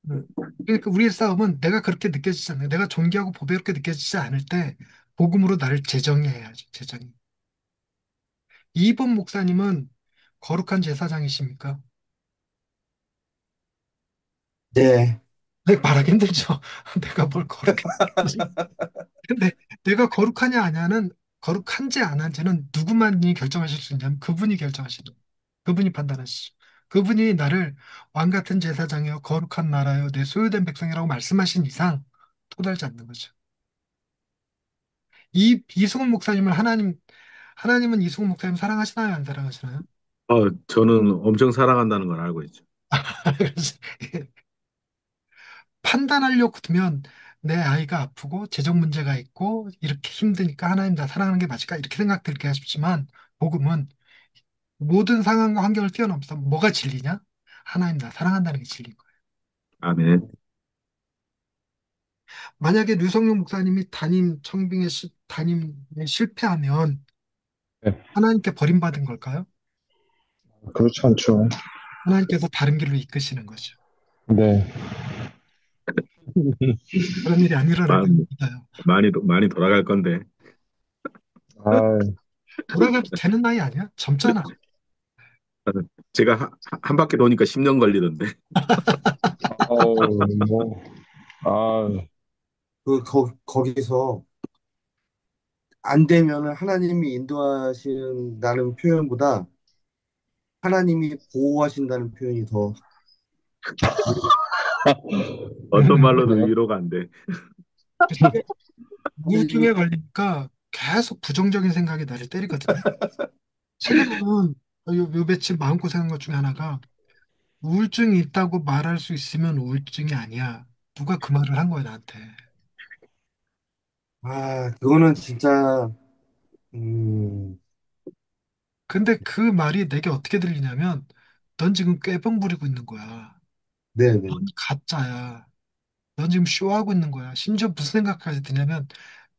음. 그러니까 우리의 싸움은 내가 그렇게 느껴지지 않아요. 내가 존귀하고 보배롭게 느껴지지 않을 때 복음으로 나를 재정의해야죠. 재정의. 이번 목사님은 거룩한 제사장이십니까? 네. 네, 말하기 힘들죠. 내가 뭘 거룩해. 근데 내가 거룩하냐 아냐는 거룩한지 안 한지는 누구만이 결정하실 수 있냐면 그분이 결정하시는 거예요. 그분이 판단하시죠. 그분이 나를 왕 같은 제사장이요, 거룩한 나라요, 내 소유된 백성이라고 말씀하신 이상 토달지 않는 거죠. 이 이승훈 목사님을 하나님은 이승훈 목사님 사랑하시나요, 안 사랑하시나요? 저는 엄청 사랑한다는 걸 알고 있죠. 그래서 판단하려고 들면 내 아이가 아프고 재정 문제가 있고 이렇게 힘드니까 하나님 나 사랑하는 게 맞을까 이렇게 생각들게 하십지만 복음은 모든 상황과 환경을 뛰어넘어서 뭐가 진리냐? 하나님 나 사랑한다는 게 진리인 거예요. 아멘. 만약에 류성룡 목사님이 담임에 실패하면 네, 하나님께 버림받은 걸까요? 그렇지 않죠. 하나님께서 다른 길로 이끄시는 거죠. 네. 그런 일이 안 일어날 마- 거예요. 믿어요. 많이 돌아갈 건데. 아, 돌아가도 되는 나이 아니야? 젊잖아. 제가 한 바퀴 도니까 10년 걸리던데. 아우, 뭐, 아, 거기서 안 되면은 하나님이 인도하신다는 표현보다 하나님이 보호하신다는 표현이 더 어떤 말로도 그래요? 위로가 안 돼. 하나님이 우울증에 걸리니까 계속 부정적인 생각이 나를 때리거든요. 최근에는 요 며칠 마음고생한 것 중에 하나가 우울증이 있다고 말할 수 있으면 우울증이 아니야. 누가 그 말을 한 거야, 나한테. 그거는 진짜 음 근데 그 말이 내게 어떻게 들리냐면 넌 지금 꾀병 부리고 있는 거야. 넌 네네. 가짜야. 넌 지금 쇼하고 있는 거야. 심지어 무슨 생각까지 드냐면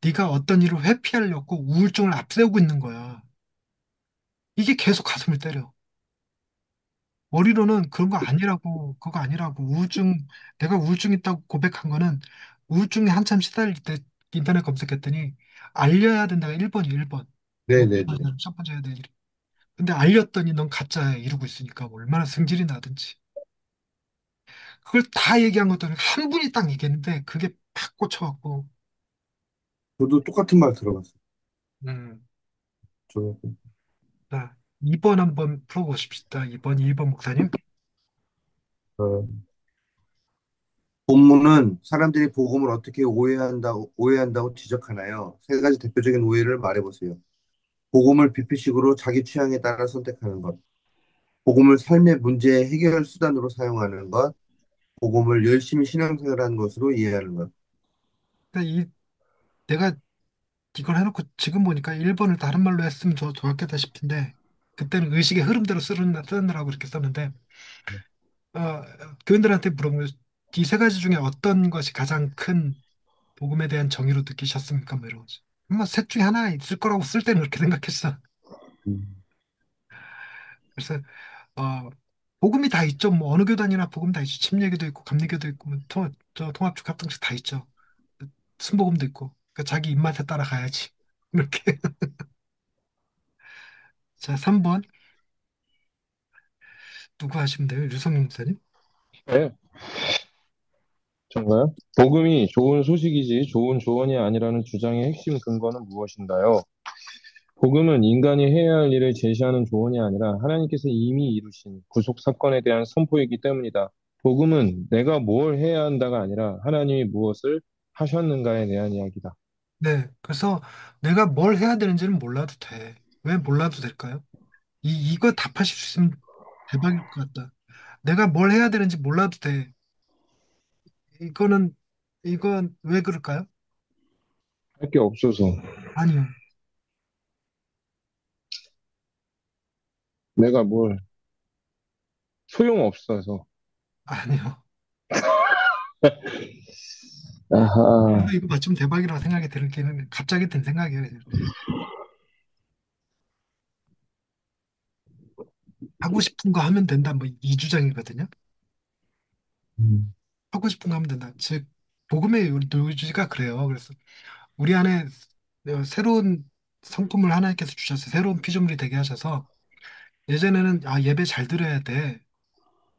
네가 어떤 일을 회피하려고 우울증을 앞세우고 있는 거야. 이게 계속 가슴을 때려. 머리로는 그런 거 아니라고, 그거 아니라고. 내가 우울증 있다고 고백한 거는 우울증에 한참 시달릴 때 인터넷 검색했더니 알려야 된다가 1번이 1번. 뭐, 네네네. 첫 번째 해야 될 일. 근데 알렸더니 넌 가짜야 이러고 있으니까 얼마나 승질이 나든지. 그걸 다 얘기한 것도 아니고 한 분이 딱 얘기했는데 그게 팍 꽂혀갖고, 저도 똑같은 말 들어봤어요. 음, 저, 자, 2번 한번 풀어보십시다. 2번, 2번 목사님. 어, 본문은 사람들이 복음을 어떻게 오해한다고 지적하나요? 세 가지 대표적인 오해를 말해보세요. 복음을 비피식으로 자기 취향에 따라 선택하는 것, 복음을 삶의 문제 해결 수단으로 사용하는 것, 복음을 열심히 신앙생활하는 것으로 이해하는 것. 그러니까 내가 이걸 해놓고 지금 보니까 1번을 다른 말로 했으면 더 좋았겠다 싶은데 그때는 의식의 흐름대로 쓰느라고 이렇게 썼는데 어, 교인들한테 물어보면 이 세 가지 중에 어떤 것이 가장 큰 복음에 대한 정의로 느끼셨습니까? 뭐 이러고 아마 셋 중에 하나 있을 거라고 쓸 때는 그렇게 생각했어. 음, 그래서 어, 복음이 다 있죠. 뭐 어느 교단이나 복음 다 있죠. 침례교도 있고 감리교도 있고 뭐 통합주 합동식 다 있죠. 순복음도 있고 그러니까 자기 입맛에 따라 가야지. 이렇게 자 3번 누구 하시면 돼요? 유성민 목사님? 네, 정말? 복음이 좋은 소식이지 좋은 조언이 아니라는 주장의 핵심 근거는 무엇인가요? 복음은 인간이 해야 할 일을 제시하는 조언이 아니라 하나님께서 이미 이루신 구속 사건에 대한 선포이기 때문이다. 복음은 내가 뭘 해야 한다가 아니라 하나님이 무엇을 하셨는가에 대한 이야기다. 네, 그래서 내가 뭘 해야 되는지는 몰라도 돼. 왜 몰라도 될까요? 이거 답하실 수 있으면 대박일 것 같다. 내가 뭘 해야 되는지 몰라도 돼. 이거는, 이건 왜 그럴까요? 할 게 없어서. 아니요, 내가 뭘 소용없어서. 아니요. 아하. 그래서 이거 맞추면 대박이라고 생각이 들기는 갑자기 든 생각이에요. 하고 싶은 거 하면 된다. 뭐 이 주장이거든요. 음, 하고 싶은 거 하면 된다. 즉, 복음의 요지가 그래요. 그래서 우리 안에 새로운 성품을 하나님께서 주셔서 새로운 피조물이 되게 하셔서 예전에는 예배 잘 드려야 돼.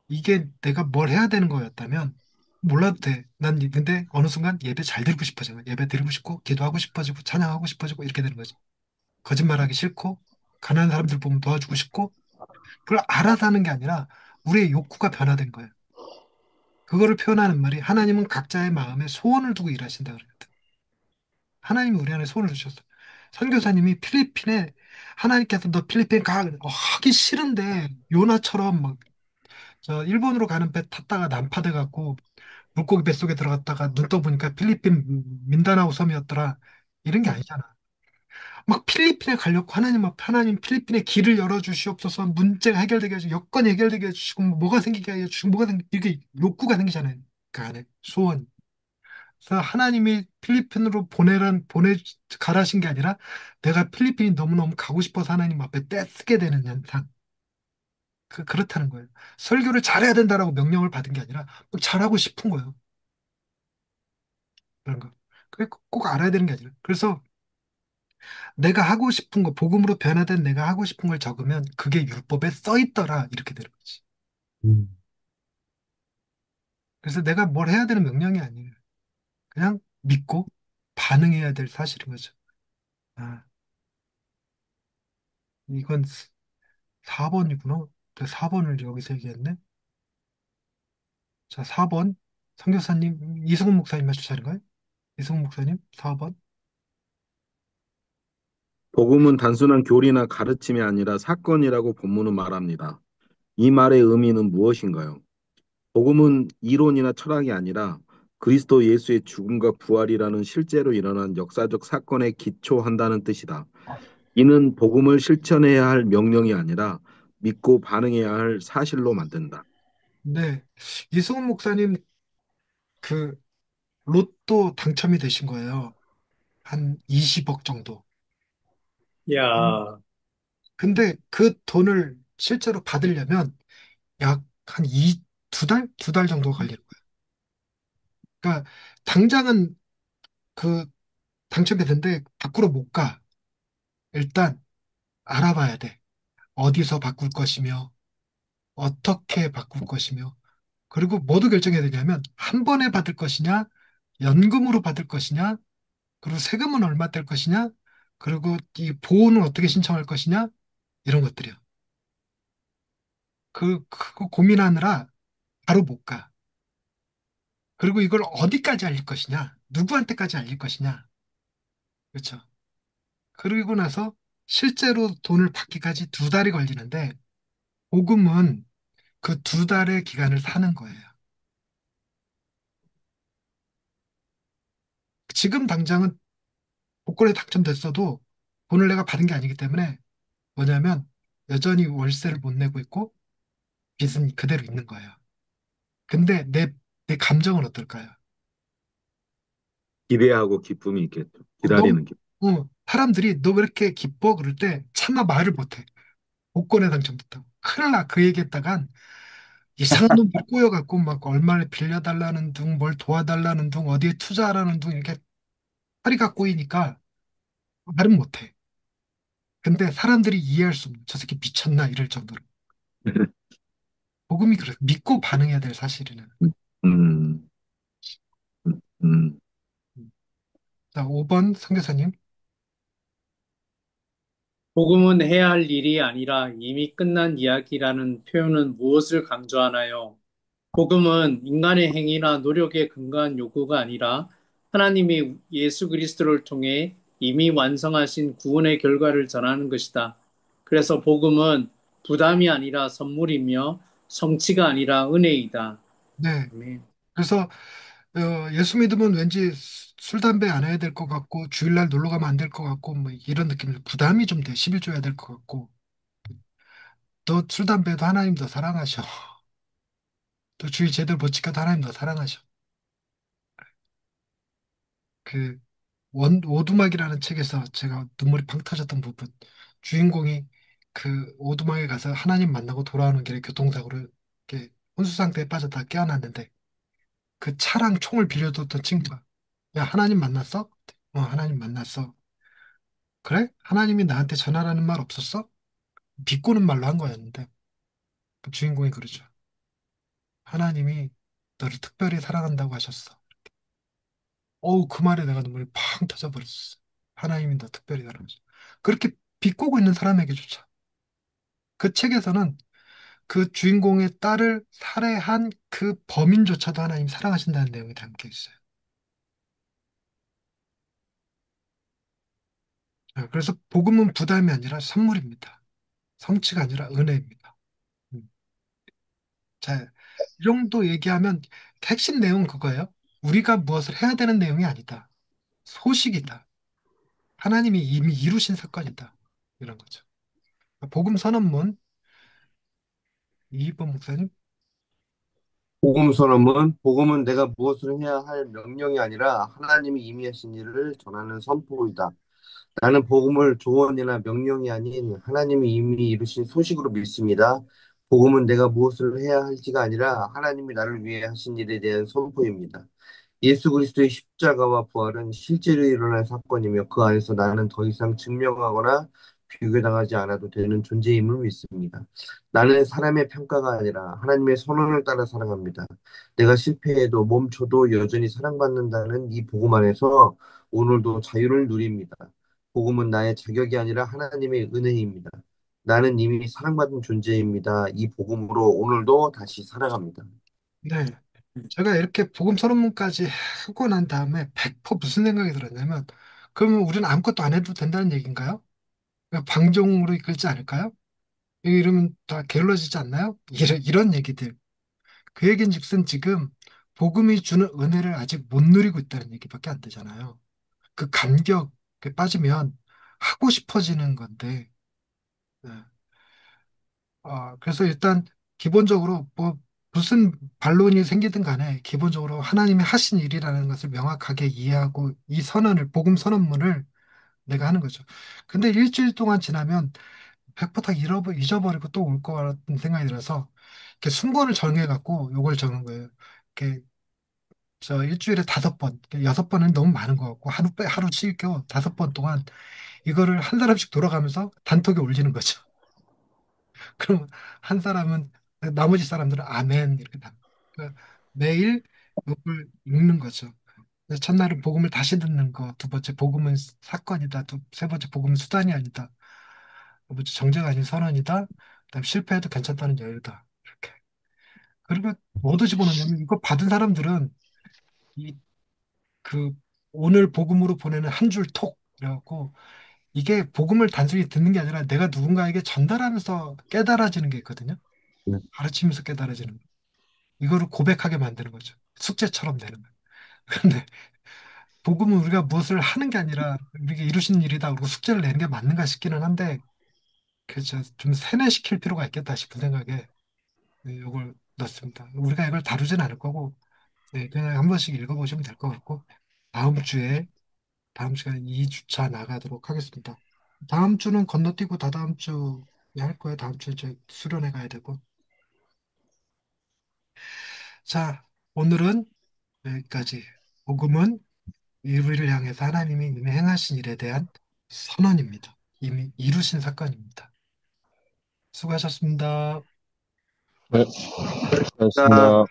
이게 내가 뭘 해야 되는 거였다면 몰라도 돼. 근데 어느 순간 예배 잘 드리고 싶어져. 예배 드리고 싶고 기도하고 싶어지고 찬양하고 싶어지고 이렇게 되는 거지. 거짓말하기 싫고 가난한 사람들 보면 도와주고 싶고 그걸 알아서 하는 게 아니라 우리의 욕구가 변화된 거예요. 그거를 표현하는 말이 하나님은 각자의 마음에 소원을 두고 일하신다 그랬거든. 하나님이 우리 안에 소원을 두셨어. 선교사님이 필리핀에 하나님께서 너 필리핀 가 하기 싫은데 요나처럼 막 저 일본으로 가는 배 탔다가 난파돼 갖고 물고기 뱃속에 들어갔다가 눈 떠보니까 필리핀 민다나오 섬이었더라. 이런 게 아니잖아. 막 필리핀에 가려고 하나님 앞에 하나님 필리핀에 길을 열어주시옵소서 문제가 해결되게 해주시고 여건이 해결되게 해주시고 뭐가 생기게 해주시고 뭐가 이게 욕구가 생기잖아요. 그 안에 소원. 그래서 하나님이 필리핀으로 보내 가라신 게 아니라 내가 필리핀이 너무너무 가고 싶어서 하나님 앞에 떼쓰게 되는 현상. 그렇다는 거예요. 설교를 잘해야 된다라고 명령을 받은 게 아니라 뭐 잘하고 싶은 거예요. 그런 거. 그게 꼭 알아야 되는 게 아니라. 그래서 내가 하고 싶은 거, 복음으로 변화된 내가 하고 싶은 걸 적으면 그게 율법에 써 있더라. 이렇게 되는 거지. 음. 그래서 내가 뭘 해야 되는 명령이 아니에요. 그냥 믿고 반응해야 될 사실인 거죠. 아, 이건 4번이구나. 4번을 여기서 얘기했네. 자, 4번. 선교사님, 이승훈 목사님 하실 차례인가요? 이승훈 목사님, 4번. 복음은 단순한 교리나 가르침이 아니라 사건이라고 본문은 말합니다. 이 말의 의미는 무엇인가요? 복음은 이론이나 철학이 아니라 그리스도 예수의 죽음과 부활이라는 실제로 일어난 역사적 사건에 기초한다는 뜻이다. 이는 복음을 실천해야 할 명령이 아니라 믿고 반응해야 할 사실로 만든다. 네. 이승훈 목사님, 그, 로또 당첨이 되신 거예요. 한 20억 정도. 음. 야, 근데 그 돈을 실제로 받으려면 약 한 두 달? 두 달 정도 걸리는 거예요. 그러니까 당장은 그 당첨이 됐는데 밖으로 못 가. 일단 알아봐야 돼. 어디서 바꿀 것이며, 어떻게 바꿀 것이며, 그리고 뭐도 결정해야 되냐면 한 번에 받을 것이냐, 연금으로 받을 것이냐, 그리고 세금은 얼마 뗄 것이냐, 그리고 이 보호는 어떻게 신청할 것이냐, 이런 것들이요. 그거 고민하느라 바로 못 가. 그리고 이걸 어디까지 알릴 것이냐, 누구한테까지 알릴 것이냐, 그렇죠. 그리고 나서 실제로 돈을 받기까지 두 달이 걸리는데, 복음은 그 두 달의 기간을 사는 거예요. 지금 당장은 복권에 당첨됐어도 돈을 내가 받은 게 아니기 때문에 뭐냐면 여전히 월세를 못 내고 있고 빚은 그대로 있는 거예요. 근데 내 감정은 어떨까요? 기대하고 기쁨이 있겠죠. 너무, 기다리는 기쁨. 사람들이 너 왜 이렇게 기뻐? 그럴 때 차마 말을 못 해. 복권에 당첨됐다고. 큰일 나. 그 얘기했다간 이상한 놈들 꼬여갖고 막 얼마를 빌려달라는 둥, 뭘 도와달라는 둥, 어디에 투자하라는 둥 이렇게 허리가 꼬이니까 말은 못 해. 근데 사람들이 이해할 수 없는 저 새끼 미쳤나 이럴 정도로. 복음이 그래. 믿고 반응해야 될 사실이는. 음, 음. 자, 5번 선교사님. 복음은 해야 할 일이 아니라 이미 끝난 이야기라는 표현은 무엇을 강조하나요? 복음은 인간의 행위나 노력에 근거한 요구가 아니라 하나님이 예수 그리스도를 통해 이미 완성하신 구원의 결과를 전하는 것이다. 그래서 복음은 부담이 아니라 선물이며 성취가 아니라 은혜이다. 네. 아멘. 그래서 예수 믿으면 왠지 술, 담배 안 해야 될 것 같고 주일날 놀러 가면 안 될 것 같고 뭐 이런 느낌 부담이 좀 돼. 11조 해야 될 것 같고 너 술, 담배도 하나님 더 사랑하셔. 또 주일 제대로 못 지켜도 하나님 더 사랑하셔. 그 오두막이라는 책에서 제가 눈물이 팡 터졌던 부분 주인공이 그 오두막에 가서 하나님 만나고 돌아오는 길에 교통사고로 이렇게 혼수 상태에 빠졌다 깨어났는데 그 차랑 총을 빌려줬던 친구가 야 하나님 만났어? 하나님 만났어. 그래? 하나님이 나한테 전하라는 말 없었어? 비꼬는 말로 한 거였는데 그 주인공이 그러죠. 하나님이 너를 특별히 사랑한다고 하셨어. 어우 그 말에 내가 눈물이 팡 터져버렸어. 하나님이 너 특별히 사랑하셨어. 그렇게 비꼬고 있는 사람에게조차. 그 책에서는 그 주인공의 딸을 살해한 그 범인조차도 하나님 사랑하신다는 내용이 담겨 있어요. 그래서 복음은 부담이 아니라 선물입니다. 성취가 아니라 은혜입니다. 음. 자, 이 정도 얘기하면 핵심 내용은 그거예요. 우리가 무엇을 해야 되는 내용이 아니다. 소식이다. 하나님이 이미 이루신 사건이다. 이런 거죠. 복음 선언문 이번 목사님. 복음 선언은 복음은 내가 무엇을 해야 할 명령이 아니라 하나님이 이미 하신 일을 전하는 선포이다. 나는 복음을 조언이나 명령이 아닌 하나님이 이미 이루신 소식으로 믿습니다. 복음은 내가 무엇을 해야 할지가 아니라 하나님이 나를 위해 하신 일에 대한 선포입니다. 예수 그리스도의 십자가와 부활은 실제로 일어난 사건이며 그 안에서 나는 더 이상 증명하거나 비교당하지 않아도 되는 존재임을 믿습니다. 나는 사람의 평가가 아니라 하나님의 선언을 따라 사랑합니다. 내가 실패해도 멈춰도 여전히 사랑받는다는 이 복음 안에서 오늘도 자유를 누립니다. 복음은 나의 자격이 아니라 하나님의 은혜입니다. 나는 이미 사랑받은 존재입니다. 이 복음으로 오늘도 다시 살아갑니다. 네. 제가 이렇게 복음 선언문까지 하고 난 다음에 100% 무슨 생각이 들었냐면 그러면 우리는 아무것도 안 해도 된다는 얘기인가요? 방종으로 이끌지 않을까요? 이러면 다 게을러지지 않나요? 이런 얘기들. 그 얘기인즉슨 지금 복음이 주는 은혜를 아직 못 누리고 있다는 얘기밖에 안 되잖아요. 그 감격에 빠지면 하고 싶어지는 건데. 네. 그래서 일단 기본적으로 뭐 무슨 반론이 생기든 간에 기본적으로 하나님이 하신 일이라는 것을 명확하게 이해하고 이 선언을 복음 선언문을 내가 하는 거죠. 근데 일주일 동안 지나면 100% 다 잊어버리고 또 올 것 같은 생각이 들어서 이렇게 순번을 정해갖고 요걸 적은 거예요. 이렇게 저 일주일에 5번, 6번은 너무 많은 것 같고 하루 빼 하루 쉴 겸 5번 동안 이거를 한 사람씩 돌아가면서 단톡에 올리는 거죠. 그럼 한 사람은 나머지 사람들은 아멘 이렇게 다. 그러니까 매일 복음을 읽는 거죠. 그래서 첫날은 복음을 다시 듣는 거, 두 번째 복음은 사건이다, 세 번째 복음은 수단이 아니다, 네 번째 정죄가 아닌 선언이다, 그다음 실패해도 괜찮다는 여유다. 이렇게. 그리고 뭐도 집어넣냐면 이거 받은 사람들은 이 그 오늘 복음으로 보내는 한 줄 톡. 그래갖고 이게 복음을 단순히 듣는 게 아니라 내가 누군가에게 전달하면서 깨달아지는 게 있거든요. 가르치면서 깨달아지는 거. 이거를 고백하게 만드는 거죠. 숙제처럼 되는 거예요. 근데 복음은 우리가 무엇을 하는 게 아니라 우리가 이루신 일이다. 그리고 숙제를 내는 게 맞는가 싶기는 한데 그죠. 좀 세뇌시킬 필요가 있겠다 싶은 생각에 네, 이걸 넣습니다. 우리가 이걸 다루진 않을 거고 네, 그냥 한 번씩 읽어보시면 될 것 같고 다음 주에 다음 시간에 2주차 나가도록 하겠습니다. 다음 주는 건너뛰고 다다음 주에 할 거예요. 다음 주에 저 수련회 가야 되고. 자, 오늘은 여기까지. 복음은 우리를 향해서 하나님이 이미 행하신 일에 대한 선언입니다. 이미 이루신 사건입니다. 수고하셨습니다. 네, 자, 고맙습니다.